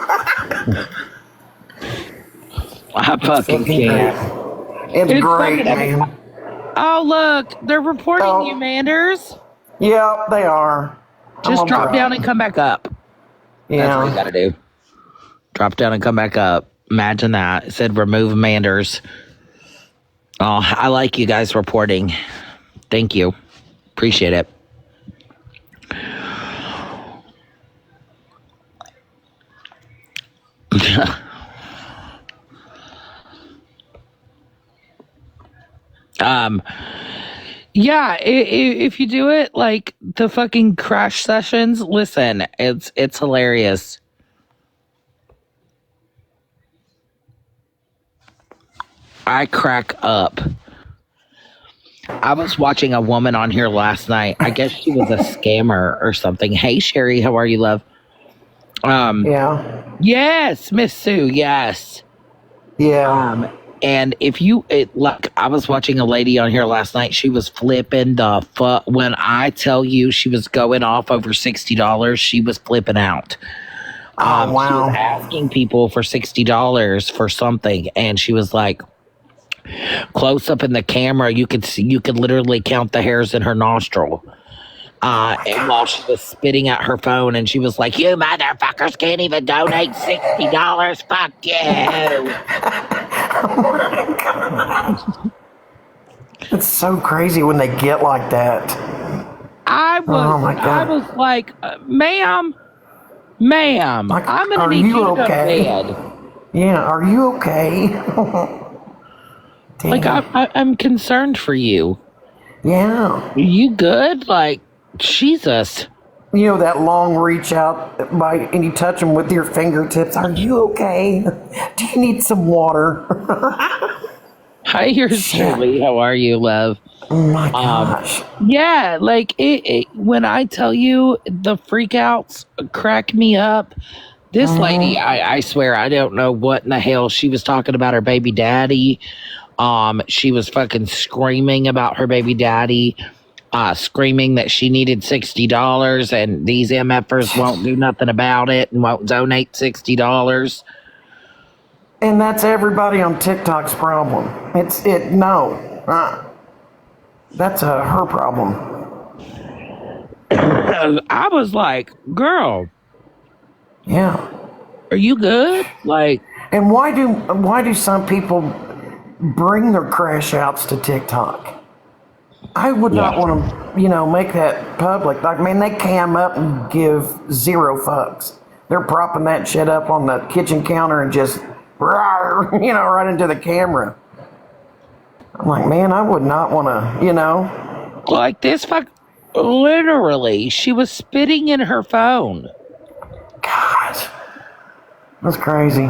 Speaker 8: I fucking can't.
Speaker 7: It's great, man.
Speaker 8: Oh, look, they're reporting you, Manders.
Speaker 7: Yeah, they are.
Speaker 8: Just drop down and come back up.
Speaker 7: Yeah.
Speaker 8: That's what you gotta do. Drop down and come back up. Imagine that. It said remove Manders. Oh, I like you guys reporting. Thank you. Appreciate it. Yeah, if you do it like the fucking crash sessions, listen, it's hilarious. I crack up. I was watching a woman on here last night. I guess she was a scammer or something. Hey Sherry, how are you, love?
Speaker 7: Yeah.
Speaker 8: Yes, Miss Sue, yes.
Speaker 7: Yeah.
Speaker 8: And I was watching a lady on here last night. She was flipping the fuck. When I tell you she was going off over $60, she was flipping out.
Speaker 7: Oh, wow.
Speaker 8: She was asking people for $60 for something, and she was like, close up in the camera, you could literally count the hairs in her nostril. And while she was spitting at her phone, and she was like, "You motherfuckers can't even donate $60. Fuck you."
Speaker 7: Oh my God. It's so crazy when they get like that.
Speaker 8: I was like, ma'am,
Speaker 7: Like,
Speaker 8: I'm gonna
Speaker 7: are
Speaker 8: need
Speaker 7: you
Speaker 8: you to
Speaker 7: okay?
Speaker 8: go to bed.
Speaker 7: Yeah, are you okay?
Speaker 8: Like, I'm concerned for you.
Speaker 7: Yeah.
Speaker 8: You good? Like, Jesus.
Speaker 7: You know that long reach out and you touch them with your fingertips. Are you okay? Do you need some water?
Speaker 8: Hi, yours truly. How are you, love?
Speaker 7: Oh my gosh.
Speaker 8: Yeah, like when I tell you the freakouts crack me up. This lady, I swear, I don't know what in the hell she was talking about her baby daddy. She was fucking screaming about her baby daddy, screaming that she needed $60 and these MFers won't do nothing about it and won't donate $60.
Speaker 7: And that's everybody on TikTok's problem. That's her problem.
Speaker 8: I was like, girl,
Speaker 7: Yeah.
Speaker 8: are you good? Like,
Speaker 7: And why do some people bring their crash outs to TikTok? I would not want to, make that public. Like, man, they cam up and give zero fucks. They're propping that shit up on the kitchen counter and just, right into the camera. I'm like, man, I would not want to,
Speaker 8: like this literally, she was spitting in her phone.
Speaker 7: God, that's crazy.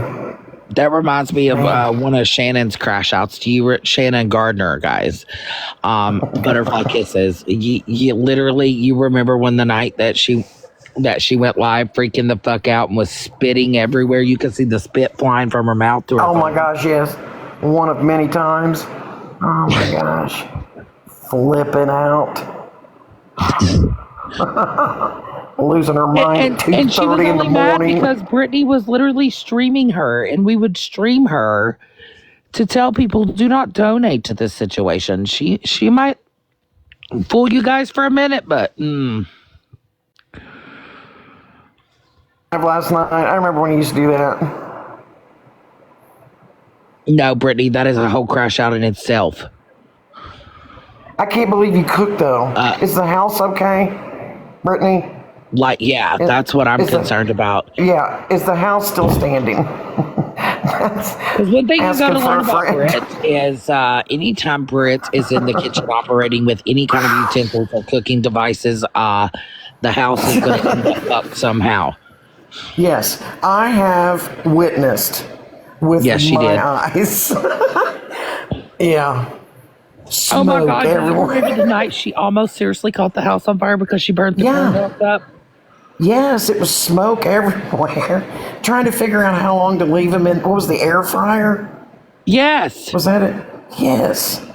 Speaker 8: That reminds me of one of Shannon's crash outs to you, Shannon Gardner, guys. Butterfly Kisses. You literally, you remember when the night that she went live, freaking the fuck out and was spitting everywhere. You could see the spit flying from her mouth to her
Speaker 7: Oh
Speaker 8: phone.
Speaker 7: my gosh, yes. One of many times. Oh my gosh. Flipping out. Losing her mind at
Speaker 8: And she was
Speaker 7: 2:30 in the
Speaker 8: only mad
Speaker 7: morning.
Speaker 8: because Brittany was literally streaming her, and we would stream her to tell people, do not donate to this situation. She might fool you guys for a minute, but
Speaker 7: Last night, I remember when you used to do that.
Speaker 8: no, Brittany, that is a whole crash out in itself.
Speaker 7: I can't believe you cooked though. Is the house okay, Brittany?
Speaker 8: Like, yeah, that's what I'm concerned about.
Speaker 7: Yeah, is the house still standing?
Speaker 8: Because one thing you gotta learn about Britt is anytime Britt is in the kitchen operating with any kind of utensils or cooking devices, the house is going to end up fucked somehow.
Speaker 7: Yes, I have witnessed with my eyes. Yeah.
Speaker 8: Oh my God!
Speaker 7: Everywhere.
Speaker 8: Remember the night she almost seriously caught the house on fire because she burned the milk up?
Speaker 7: Yes, it was smoke everywhere. Trying to figure out how long to leave them in. What was the air fryer?
Speaker 8: Yes.
Speaker 7: Was that it? Yes.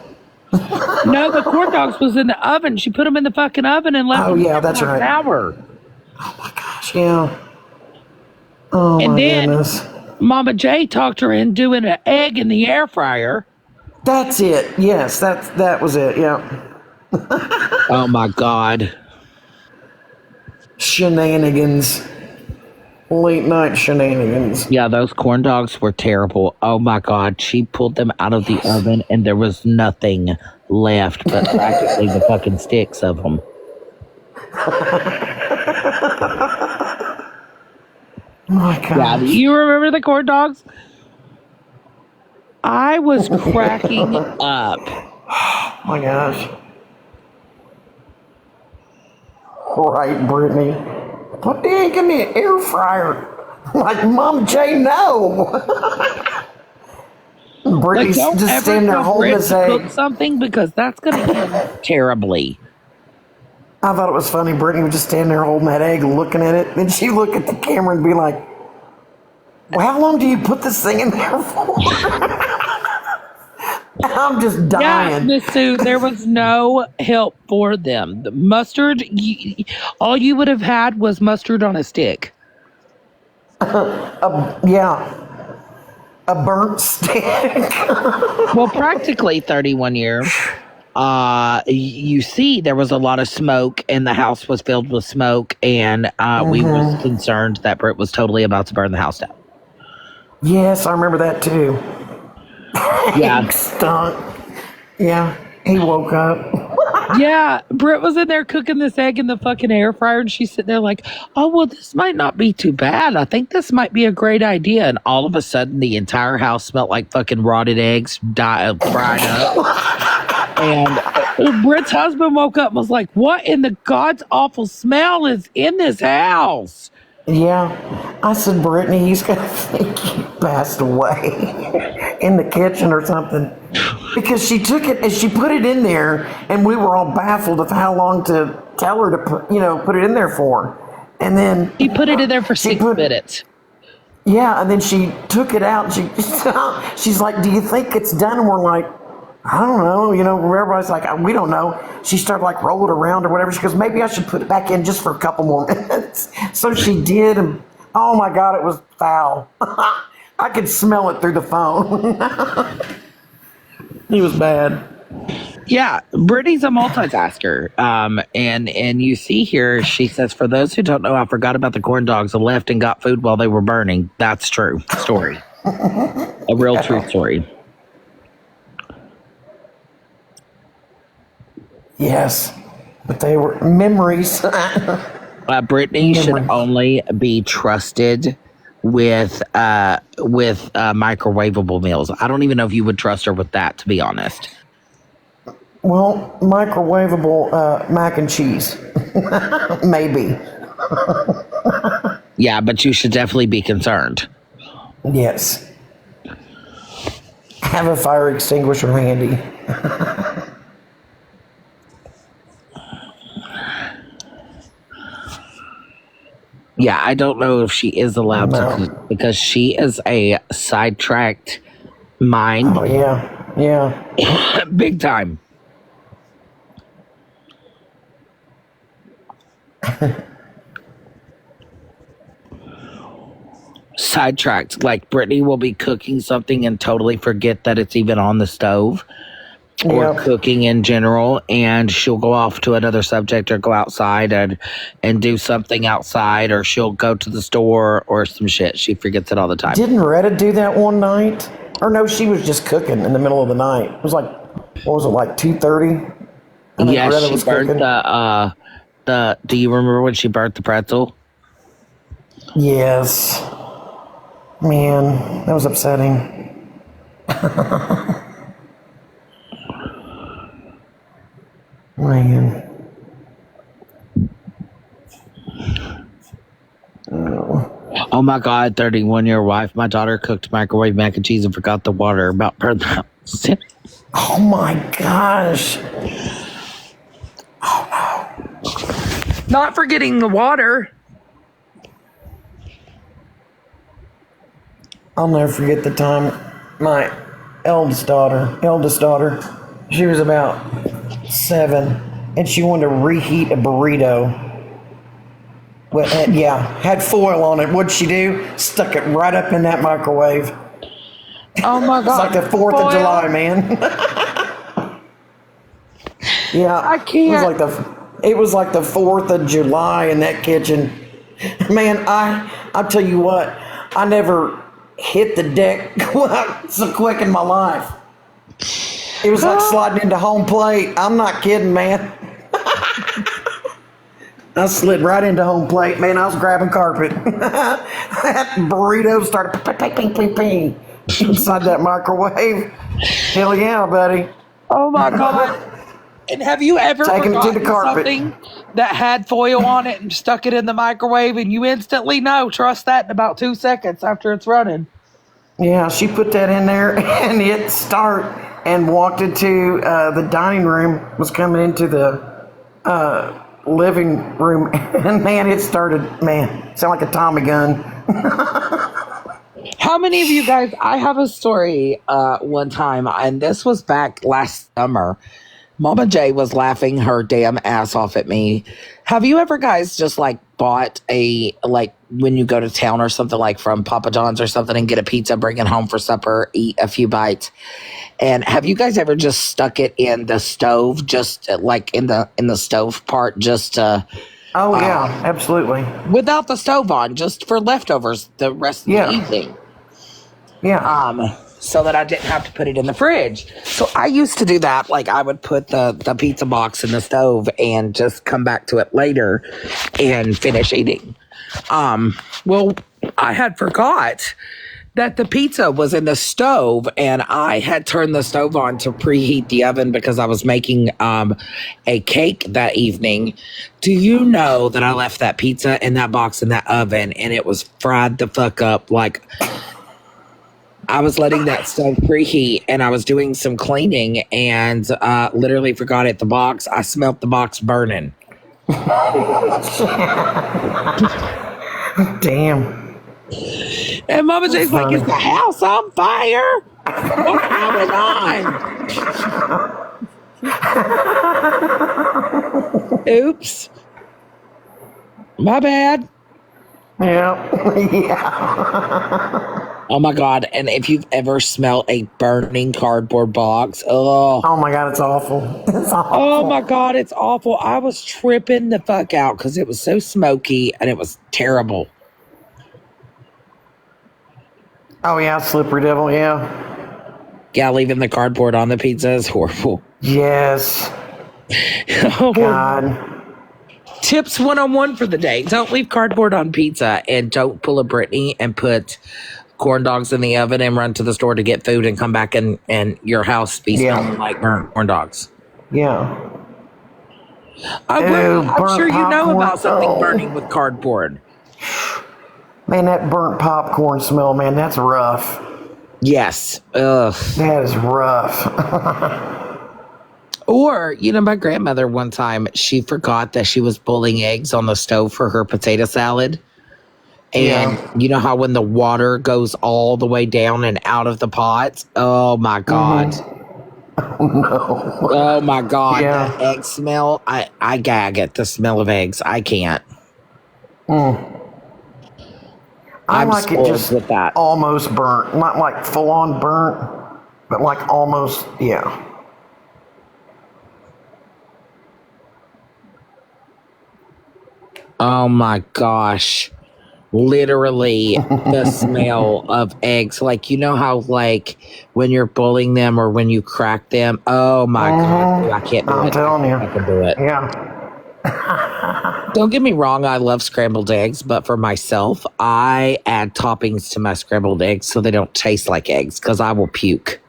Speaker 8: No, the corn dogs was in the oven. She put them in the fucking oven and left them
Speaker 7: that's
Speaker 8: for
Speaker 7: right.
Speaker 8: an hour.
Speaker 7: Oh my gosh, yeah. Oh
Speaker 8: and
Speaker 7: my
Speaker 8: then
Speaker 7: goodness.
Speaker 8: Mama J talked her in doing an egg in the air fryer.
Speaker 7: That's it. Yes, that was it. Yeah.
Speaker 8: Oh my God.
Speaker 7: Shenanigans. Late night shenanigans.
Speaker 8: Yeah, those corn dogs were terrible. Oh my God. She pulled them out of the oven and there was nothing left but practically the fucking sticks of them.
Speaker 7: My God.
Speaker 8: Yeah, do you remember the corn dogs? I was cracking up.
Speaker 7: My gosh. Right, Brittany. Put the egg in the air fryer. Like, Mom J, no. Brittany's
Speaker 8: don't
Speaker 7: just
Speaker 8: ever
Speaker 7: standing there
Speaker 8: tell
Speaker 7: holding
Speaker 8: Britt
Speaker 7: his
Speaker 8: to
Speaker 7: egg.
Speaker 8: cook something because that's going to end terribly.
Speaker 7: I thought it was funny. Brittany was just standing there holding that egg, looking at it. Then she'd look at the camera and be like, well, how long do you put this thing in there for? I'm just dying.
Speaker 8: Yeah, Miss Sue, there was no help for them. The mustard, all you would have had was mustard on a stick.
Speaker 7: Yeah. A burnt stick.
Speaker 8: Well, practically 31 years. You see, there was a lot of smoke, and the house was filled with smoke, and we was concerned that Britt was totally about to burn the house down.
Speaker 7: Yes, I remember that too.
Speaker 8: Yeah.
Speaker 7: Stunk. Yeah, he woke up.
Speaker 8: Yeah, Britt was in there cooking this egg in the fucking air fryer, and she's sitting there like, "Oh well, this might not be too bad. I think this might be a great idea." And all of a sudden, the entire house smelled like fucking rotted eggs, fried up. And Britt's husband woke up and was like, "What in the God's awful smell is in this house?"
Speaker 7: Yeah. I said, Brittany, he's going to think you passed away in the kitchen or something. Because she took it and she put it in there, and we were all baffled of how long to tell her to put it in there for. And then
Speaker 8: He put it in there for 6 minutes.
Speaker 7: Yeah, and then she took it out. She's like, "Do you think it's done?" And we're like, "I don't know." Everybody's like, "We don't know." She started like rolling around or whatever. She goes, "Maybe I should put it back in just for a couple more minutes." So she did, and oh my God, it was foul. I could smell it through the phone. He was bad.
Speaker 8: Yeah, Brittany's a multitasker. And you see here, she says, "For those who don't know, I forgot about the corn dogs. I left and got food while they were burning." That's true story. A real true story.
Speaker 7: Yes, but they were memories.
Speaker 8: Brittany should only be trusted with microwavable meals. I don't even know if you would trust her with that, to be honest.
Speaker 7: Well, microwavable mac and cheese, maybe.
Speaker 8: Yeah, but you should definitely be concerned.
Speaker 7: Yes. Have a fire extinguisher handy.
Speaker 8: Yeah, I don't know if she is allowed to, because she is a sidetracked mind.
Speaker 7: Oh, yeah.
Speaker 8: Big time. Sidetracked. Like Brittany will be cooking something and totally forget that it's even on the stove. Or cooking in general, and she'll go off to another subject or go outside and do something outside, or she'll go to the store or some shit. She forgets it all the time.
Speaker 7: Didn't Retta do that one night? Or no, she was just cooking in the middle of the night. It was like, what was it, like 2:30?
Speaker 8: Yeah, she burnt the do you remember when she burnt the pretzel?
Speaker 7: Yes. Man, that was upsetting. Man.
Speaker 8: Oh my God, 31-year wife. My daughter cooked microwave mac and cheese and forgot the water. About burned the house.
Speaker 7: Oh my gosh. Oh no.
Speaker 8: Not forgetting the water.
Speaker 7: I'll never forget the time my eldest daughter, she was about 7, and she wanted to reheat a burrito. Had foil on it. What'd she do? Stuck it right up in that microwave.
Speaker 8: Oh my God.
Speaker 7: It's like the 4th of July, man. Yeah.
Speaker 8: I can't.
Speaker 7: It was like the 4th of July in that kitchen. Man, I'll tell you what, I never hit the deck so quick in my life. It was like sliding into home plate. I'm not kidding, man. I slid right into home plate, man. I was grabbing carpet. That burrito started ping inside that microwave. Hell yeah, buddy.
Speaker 8: Oh my God. And have you ever
Speaker 7: Taking it to the
Speaker 8: forgotten
Speaker 7: carpet.
Speaker 8: something that had foil on it and stuck it in the microwave, and you instantly know, trust that in about 2 seconds after it's running?
Speaker 7: Yeah, she put that in there and hit start and walked into the dining room, was coming into the living room, and man, it started, sound like a Tommy gun.
Speaker 8: How many of you guys, I have a story one time, and this was back last summer. Mama J was laughing her damn ass off at me. Have you ever guys just like bought when you go to town or something, like from Papa John's or something, and get a pizza, bring it home for supper, eat a few bites? And have you guys ever just stuck it in the stove, just like in the stove part, just to...
Speaker 7: Oh, yeah, absolutely.
Speaker 8: Without the stove on, just for leftovers the rest of the evening?
Speaker 7: Yeah.
Speaker 8: so that I didn't have to put it in the fridge. So I used to do that. Like I would put the pizza box in the stove and just come back to it later and finish eating. Well, I had forgot that the pizza was in the stove, and I had turned the stove on to preheat the oven because I was making a cake that evening. Do you know that I left that pizza in that box in that oven and it was fried the fuck up? Like, I was letting that stove preheat and I was doing some cleaning and literally forgot it. The box, I smelt the box burning.
Speaker 7: Damn.
Speaker 8: And Mama J's like, is the house on fire? What's going on? Oops. My bad.
Speaker 7: Yeah. Yeah.
Speaker 8: Oh my God. And if you've ever smelled a burning cardboard box, oh.
Speaker 7: Oh my God, it's awful. It's awful.
Speaker 8: Oh my God, it's awful. I was tripping the fuck out because it was so smoky and it was terrible.
Speaker 7: Oh yeah, slippery devil, yeah.
Speaker 8: Yeah, leaving the cardboard on the pizza is horrible.
Speaker 7: Yes.
Speaker 8: Oh,
Speaker 7: God.
Speaker 8: Tips 101 for the day. Don't leave cardboard on pizza, and don't pull a Brittany and put corn dogs in the oven and run to the store to get food and come back and your house be smelling like burnt corn dogs.
Speaker 7: Yeah.
Speaker 8: I'm sure you know
Speaker 7: popcorn.
Speaker 8: about something
Speaker 7: Oh.
Speaker 8: burning with cardboard.
Speaker 7: Man, that burnt popcorn smell, man, that's rough.
Speaker 8: Yes. Ugh.
Speaker 7: That is rough.
Speaker 8: Or, my grandmother one time, she forgot that she was boiling eggs on the stove for her potato salad. And you know how when the water goes all the way down and out of the pot? Oh my God.
Speaker 7: No.
Speaker 8: Oh my God.
Speaker 7: Yeah.
Speaker 8: That egg smell, I gag at the smell of eggs. I can't.
Speaker 7: I
Speaker 8: I'm
Speaker 7: like it
Speaker 8: spoiled
Speaker 7: just
Speaker 8: with that.
Speaker 7: almost burnt. Not like full on burnt, but like almost, yeah.
Speaker 8: Oh my gosh. Literally the smell of eggs. Like, you know how, like, when you're boiling them or when you crack them? Oh my God. I can't do
Speaker 7: I'm
Speaker 8: it.
Speaker 7: telling you.
Speaker 8: I can do it.
Speaker 7: Yeah.
Speaker 8: Don't get me wrong, I love scrambled eggs, but for myself, I add toppings to my scrambled eggs so they don't taste like eggs because I will puke.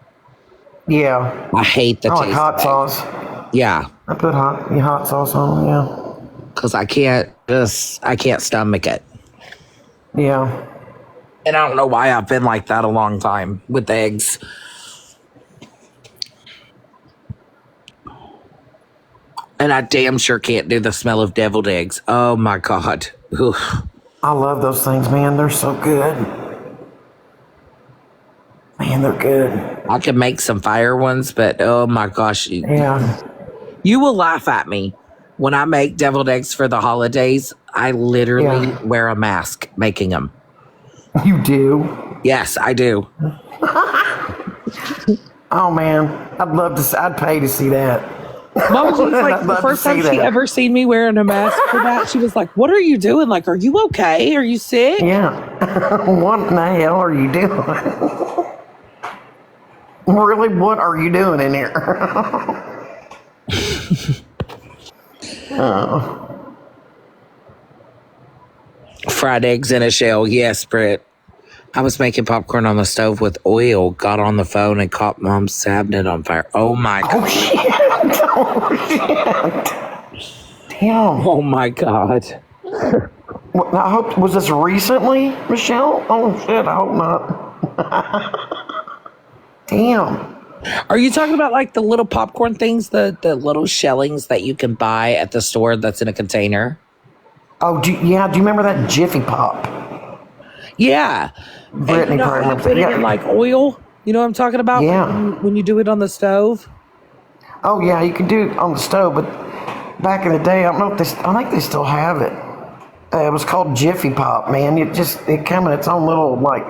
Speaker 7: Yeah.
Speaker 8: I hate the
Speaker 7: I like
Speaker 8: taste
Speaker 7: hot
Speaker 8: of eggs.
Speaker 7: sauce.
Speaker 8: Yeah,
Speaker 7: I put hot sauce on, yeah.
Speaker 8: because I can't stomach it.
Speaker 7: Yeah.
Speaker 8: And I don't know why I've been like that a long time with eggs. And I damn sure can't do the smell of deviled eggs. Oh my God. Oof.
Speaker 7: I love those things, man. They're so good. Man, they're good.
Speaker 8: I can make some fire ones, but oh my gosh.
Speaker 7: Yeah.
Speaker 8: You will laugh at me. When I make deviled eggs for the holidays, I literally wear a mask making them.
Speaker 7: You do?
Speaker 8: Yes, I do.
Speaker 7: Oh, man. I'd pay to see that.
Speaker 8: Mom was like,
Speaker 7: I'd
Speaker 8: the
Speaker 7: love to
Speaker 8: first time
Speaker 7: see
Speaker 8: she
Speaker 7: that.
Speaker 8: ever seen me wearing a mask for that, she was like, what are you doing? Like, are you okay? Are you sick?
Speaker 7: Yeah. What in the hell are you doing? Really, what are you doing in here?
Speaker 8: Fried eggs in a shell. Yes, Britt. I was making popcorn on the stove with oil, got on the phone and caught Mom's cabinet on fire. Oh my God.
Speaker 7: Oh, shit. Oh, shit. Damn.
Speaker 8: Oh my God.
Speaker 7: Well, I hope, was this recently, Michelle? Oh, shit, I hope not. Damn.
Speaker 8: Are you talking about like the little popcorn things, the little shellings that you can buy at the store that's in a container?
Speaker 7: Oh, do you remember that Jiffy Pop?
Speaker 8: Yeah.
Speaker 7: Brittany
Speaker 8: And,
Speaker 7: probably
Speaker 8: I
Speaker 7: remembers
Speaker 8: put it
Speaker 7: that.
Speaker 8: in like oil. You know what I'm talking about?
Speaker 7: Yeah.
Speaker 8: When you do it on the stove.
Speaker 7: Oh, yeah, you can do it on the stove, but back in the day, I don't know if I think they still have it. It was called Jiffy Pop, man. It came in its own little, like,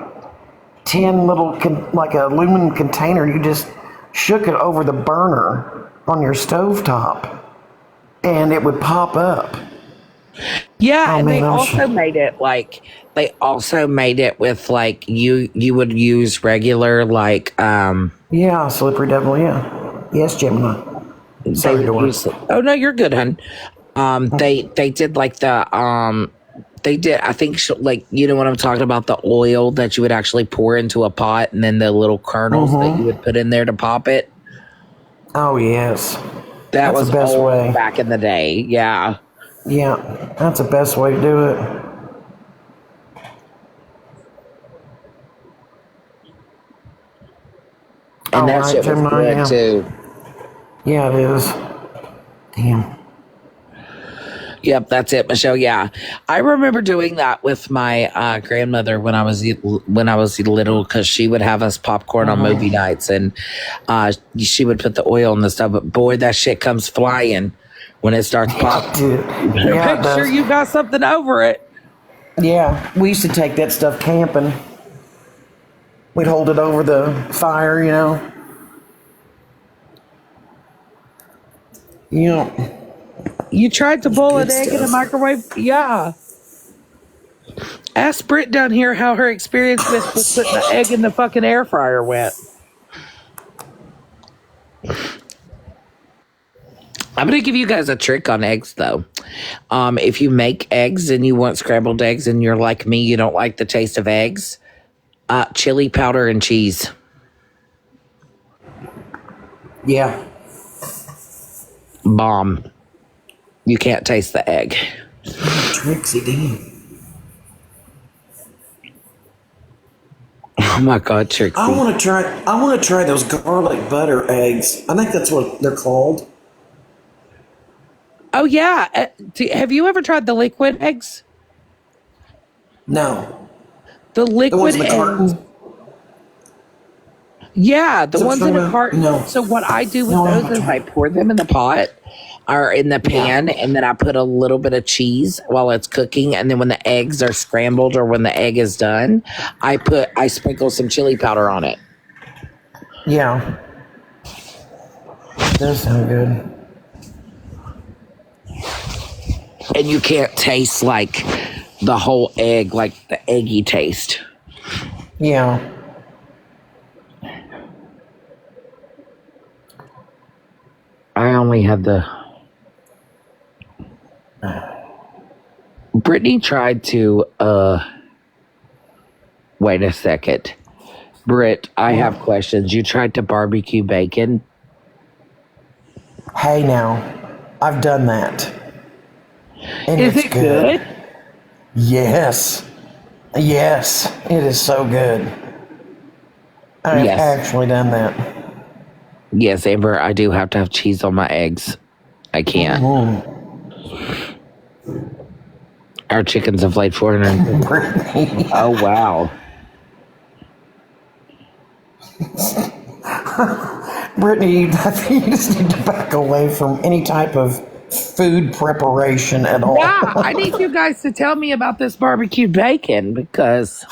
Speaker 7: tin little, like a aluminum container. You just shook it over the burner on your stovetop, and it would pop up.
Speaker 8: Yeah,
Speaker 7: I
Speaker 8: and they
Speaker 7: mean, I'm
Speaker 8: also
Speaker 7: sure.
Speaker 8: made it like with like you would use regular like
Speaker 7: Yeah, slippery devil. Yeah. Yes, Gemini.
Speaker 8: they
Speaker 7: Sorry,
Speaker 8: would
Speaker 7: Dora.
Speaker 8: use oh no you're good, hun. They did like the they did I think like you know what I'm talking about, the oil that you would actually pour into a pot and then the little kernels that you would put in there to pop it.
Speaker 7: Oh yes,
Speaker 8: That
Speaker 7: that's
Speaker 8: was
Speaker 7: the best
Speaker 8: old
Speaker 7: way.
Speaker 8: back in the day. Yeah.
Speaker 7: Yeah, that's the best way to do it.
Speaker 8: And
Speaker 7: All
Speaker 8: that
Speaker 7: right,
Speaker 8: shit was
Speaker 7: Gemini.
Speaker 8: good
Speaker 7: Yeah,
Speaker 8: too.
Speaker 7: yeah, it is. Damn.
Speaker 8: Yep, that's it, Michelle. Yeah, I remember doing that with my grandmother when I was little because she would have us popcorn on movie nights, and she would put the oil in the stuff. But boy, that shit comes flying when it starts popping.
Speaker 7: Dude. Yeah, it
Speaker 8: Make sure
Speaker 7: does.
Speaker 8: you got something over it.
Speaker 7: Yeah, we used to take that stuff camping. We'd hold it over the fire, you know. Yeah.
Speaker 8: You tried to boil
Speaker 7: Good
Speaker 8: an egg in a
Speaker 7: stuff.
Speaker 8: microwave? Yeah. Ask Britt down here how her experience with putting the egg in the fucking air fryer went. I'm gonna give you guys a trick on eggs though. If you make eggs and you want scrambled eggs and you're like me, you don't like the taste of eggs, chili powder and cheese.
Speaker 7: Yeah.
Speaker 8: Bomb. You can't taste the egg.
Speaker 7: Trixie, damn.
Speaker 8: Oh my god, Trixie.
Speaker 7: I want to try those garlic butter eggs. I think that's what they're called.
Speaker 8: Oh yeah. Have you ever tried the liquid eggs?
Speaker 7: No.
Speaker 8: The
Speaker 7: The
Speaker 8: liquid
Speaker 7: ones in the
Speaker 8: eggs.
Speaker 7: cartons.
Speaker 8: Yeah, the
Speaker 7: Is that
Speaker 8: ones
Speaker 7: what
Speaker 8: in
Speaker 7: you're
Speaker 8: a
Speaker 7: talking
Speaker 8: carton.
Speaker 7: about? No.
Speaker 8: So what I do with
Speaker 7: No, I
Speaker 8: those
Speaker 7: haven't
Speaker 8: is
Speaker 7: tried.
Speaker 8: I pour them in the pot or in the pan, and then I put a little bit of cheese while it's cooking, and then when the eggs are scrambled or when the egg is done, I sprinkle some chili powder on it.
Speaker 7: Yeah. Does sound good.
Speaker 8: And you can't taste like the whole egg, like the eggy taste.
Speaker 7: Yeah.
Speaker 8: I only have the. Brittany tried to. Wait a second, Britt. I have questions. You tried to barbecue bacon.
Speaker 7: Hey now, I've done that. And
Speaker 8: Is
Speaker 7: it's
Speaker 8: it good?
Speaker 7: Yes. Yes, it is so good. I've
Speaker 8: Yes.
Speaker 7: actually done that.
Speaker 8: Yes, Amber. I do have to have cheese on my eggs. I can't. Our chickens have laid 400.
Speaker 7: Brittany.
Speaker 8: Oh wow.
Speaker 7: Brittany, I think you just need to back away from any type of food preparation at all.
Speaker 8: Yeah, I need you guys to tell me about this barbecued bacon because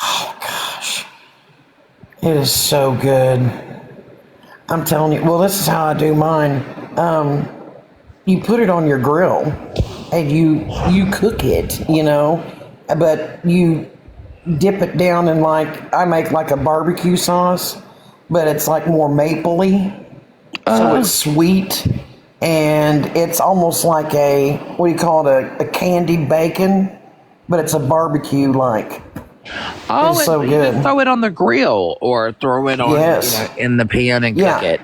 Speaker 7: It is so good. I'm telling you. Well, this is how I do mine. You put it on your grill and you cook it, you know, but you dip it down in like I make like a barbecue sauce, but it's like more mapley, so it's sweet and it's almost like a what do you call it, a candied bacon, but it's a barbecue like.
Speaker 8: oh,
Speaker 7: It's so
Speaker 8: and even
Speaker 7: good.
Speaker 8: throw it on the grill or throw it on
Speaker 7: Yes.
Speaker 8: in the pan and
Speaker 7: Yeah.
Speaker 8: cook it.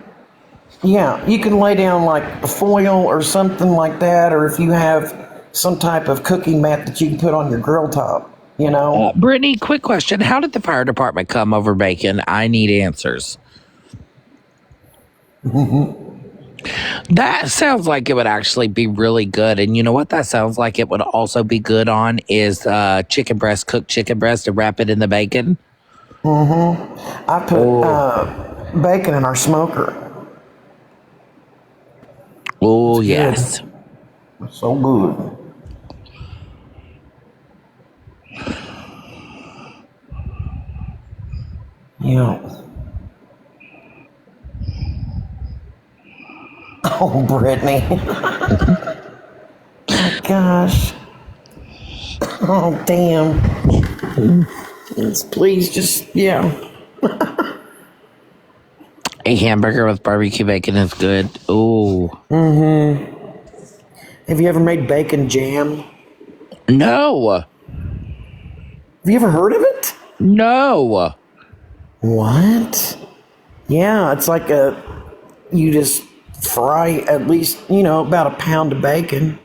Speaker 7: Yeah, you can lay down like foil or something like that, or if you have some type of cooking mat that you can put on your grill top, you know.
Speaker 8: Brittany, quick question: how did the fire department come over bacon? I need answers. That sounds like it would actually be really good, and you know what? That sounds like it would also be good on is chicken breast, cooked chicken breast, and wrap it in the bacon.
Speaker 7: I put bacon in our smoker.
Speaker 8: Oh
Speaker 7: good.
Speaker 8: yes.
Speaker 7: So good. Yeah. Oh, Brittany. Oh, gosh. Oh, damn. Yes, please, just, yeah.
Speaker 8: A hamburger with barbecue bacon is good. Ooh.
Speaker 7: Have you ever made bacon jam?
Speaker 8: No.
Speaker 7: Have you ever heard of it?
Speaker 8: No.
Speaker 7: What? Yeah, it's like you just fry at least, about a pound of bacon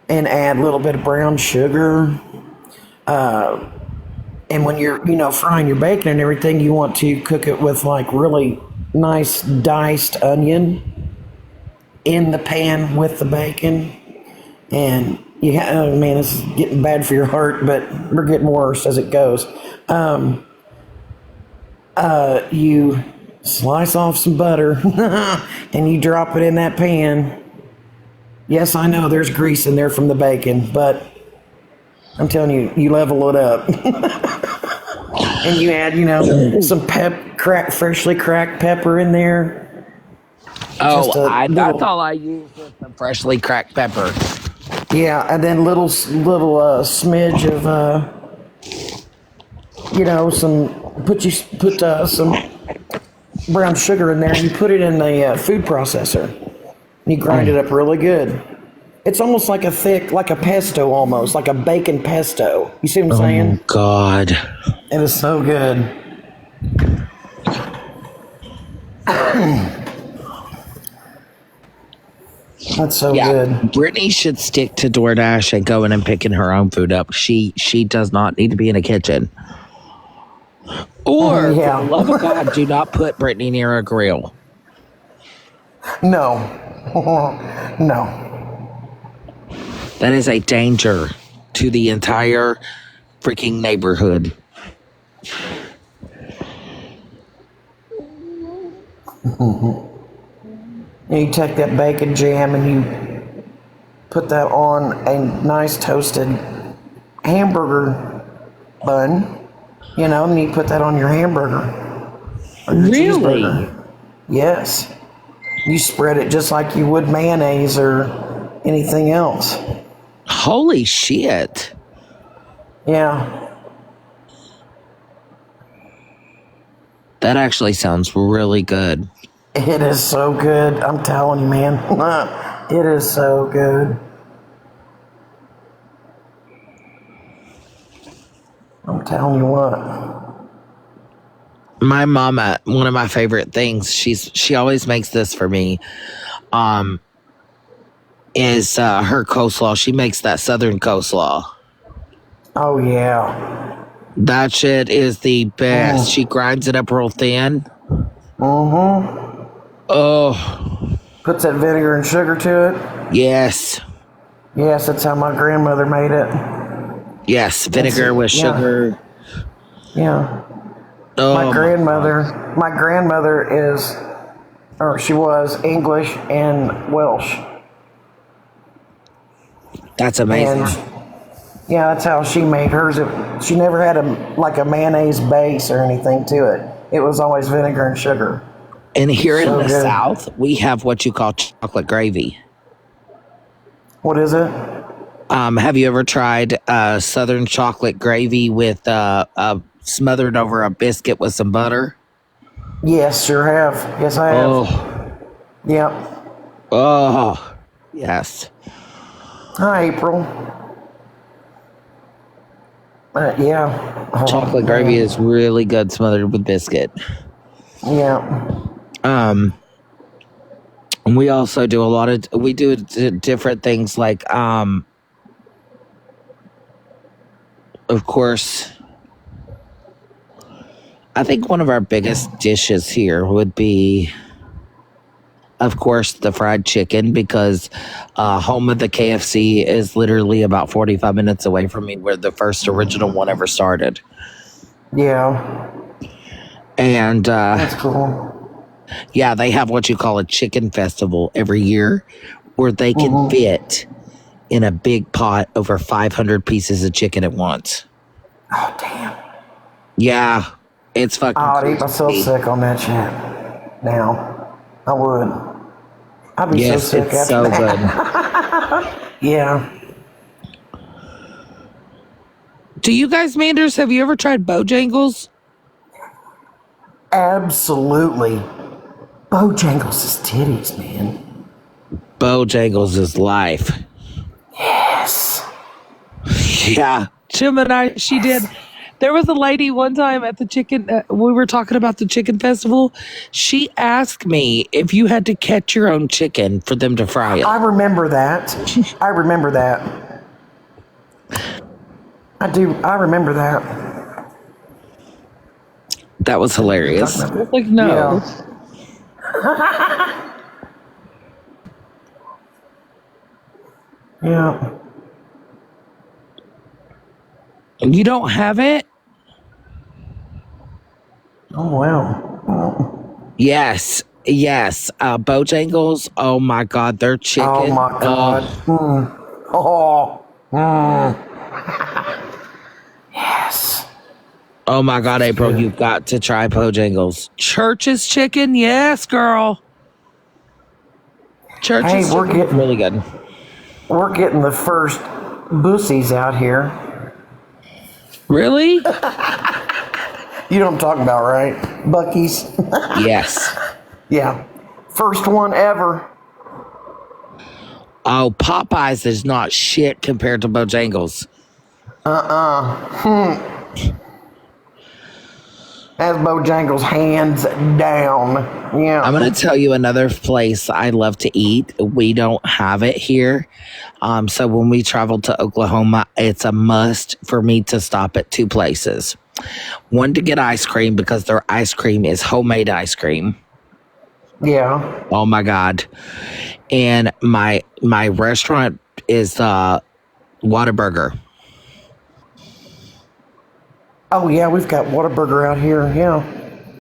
Speaker 7: and add a little bit of brown sugar. And when you're, frying your bacon and everything, you want to cook it with like really nice diced onion in the pan with the bacon. And oh man, this is getting bad for your heart, but we're getting worse as it goes. You slice off some butter and you drop it in that pan. Yes, I know there's grease in there from the bacon, but I'm telling you, you level it up. And you add, some freshly cracked pepper in there.
Speaker 8: That's all I use is the freshly cracked pepper.
Speaker 7: Yeah, and then little smidge of put some brown sugar in there, and you put it in the food processor. And you grind it up really good. It's almost like like a pesto almost, like a bacon pesto. You see what I'm saying?
Speaker 8: Oh, God.
Speaker 7: It is so good. That's so good.
Speaker 8: Brittany should stick to DoorDash and going and picking her own food up. She does not need to be in a kitchen. Or, for the love of God, do not put Brittany near a grill.
Speaker 7: No. No.
Speaker 8: That is a danger to the entire freaking neighborhood.
Speaker 7: You take that bacon jam and you put that on a nice toasted hamburger bun, and you put that on your hamburger. Or your cheeseburger. Yes. You spread it just like you would mayonnaise or anything else.
Speaker 8: Holy shit.
Speaker 7: Yeah.
Speaker 8: That actually sounds really good.
Speaker 7: It is so good. I'm telling you, man. It is so good. I'm telling you what.
Speaker 8: My mama, one of my favorite things, she always makes this for me, is her coleslaw. She makes that southern coleslaw.
Speaker 7: Oh, yeah.
Speaker 8: That shit is the best. She grinds it up real thin.
Speaker 7: Mm-hmm.
Speaker 8: Oh.
Speaker 7: Puts that vinegar and sugar to it?
Speaker 8: Yes.
Speaker 7: Yes, that's how my grandmother made it.
Speaker 8: Yes, vinegar with sugar.
Speaker 7: Yeah.
Speaker 8: Oh,
Speaker 7: my grandmother is, or she was, English and Welsh.
Speaker 8: That's amazing.
Speaker 7: And yeah, that's how she made hers. She never had a mayonnaise base or anything to it. It was always vinegar and sugar.
Speaker 8: And here
Speaker 7: So
Speaker 8: in the
Speaker 7: good.
Speaker 8: South, we have what you call chocolate gravy.
Speaker 7: What is it?
Speaker 8: Have you ever tried Southern chocolate gravy with smothered over a biscuit with some butter?
Speaker 7: Yes, sure have. Yes, I have.
Speaker 8: Oh,
Speaker 7: Yep.
Speaker 8: oh, yes.
Speaker 7: Hi, April. Yeah. Oh,
Speaker 8: Chocolate gravy is really good smothered with biscuit.
Speaker 7: Yeah.
Speaker 8: And we also do we do different things like, of course, I think one of our biggest dishes here would be, of course, the fried chicken, because home of the KFC is literally about 45 minutes away from me, where the first original one ever started.
Speaker 7: Yeah.
Speaker 8: And
Speaker 7: That's cool.
Speaker 8: yeah, they have what you call a chicken festival every year, where they can fit in a big pot over 500 pieces of chicken at once.
Speaker 7: Oh, damn.
Speaker 8: Yeah, it's fucking
Speaker 7: I'd eat myself
Speaker 8: crazy.
Speaker 7: sick on that shit. Now. I would. I'd be
Speaker 8: Yes,
Speaker 7: so sick
Speaker 8: it's
Speaker 7: after
Speaker 8: so
Speaker 7: that.
Speaker 8: good.
Speaker 7: Yeah.
Speaker 8: Do you guys, Manders, have you ever tried Bojangles?
Speaker 7: Absolutely. Bojangles is titties, man.
Speaker 8: Bojangles is life.
Speaker 7: Yes.
Speaker 8: Yeah. Gemini, she did. There was a lady one time at the chicken, we were talking about the chicken festival. She asked me if you had to catch your own chicken for them to fry it.
Speaker 7: I remember that. I remember that. I do. I remember that.
Speaker 8: That was hilarious. I was like, no.
Speaker 7: Yeah.
Speaker 8: You don't have it?
Speaker 7: Oh, wow.
Speaker 8: Yes. Bojangles. Oh my God. Their chicken.
Speaker 7: Oh, my God. Oh. Yes.
Speaker 8: Oh my God, April, you've got to try Bojangles. Church's chicken, yes, girl. Church's
Speaker 7: Hey, we're
Speaker 8: chicken is
Speaker 7: getting-
Speaker 8: really good.
Speaker 7: We're getting the first bussies out here.
Speaker 8: Really?
Speaker 7: You know what I'm talking about, right? Buc-ee's.
Speaker 8: Yes.
Speaker 7: Yeah. First one ever.
Speaker 8: Oh, Popeyes is not shit compared to Bojangles.
Speaker 7: That's Bojangles hands down. Yeah.
Speaker 8: I'm going to tell you another place I love to eat. We don't have it here. So when we travel to Oklahoma, it's a must for me to stop at two places. One, to get ice cream because their ice cream is homemade ice cream.
Speaker 7: Yeah.
Speaker 8: Oh my God. And my restaurant is Whataburger.
Speaker 7: Oh, yeah, we've got Whataburger out here. Yeah.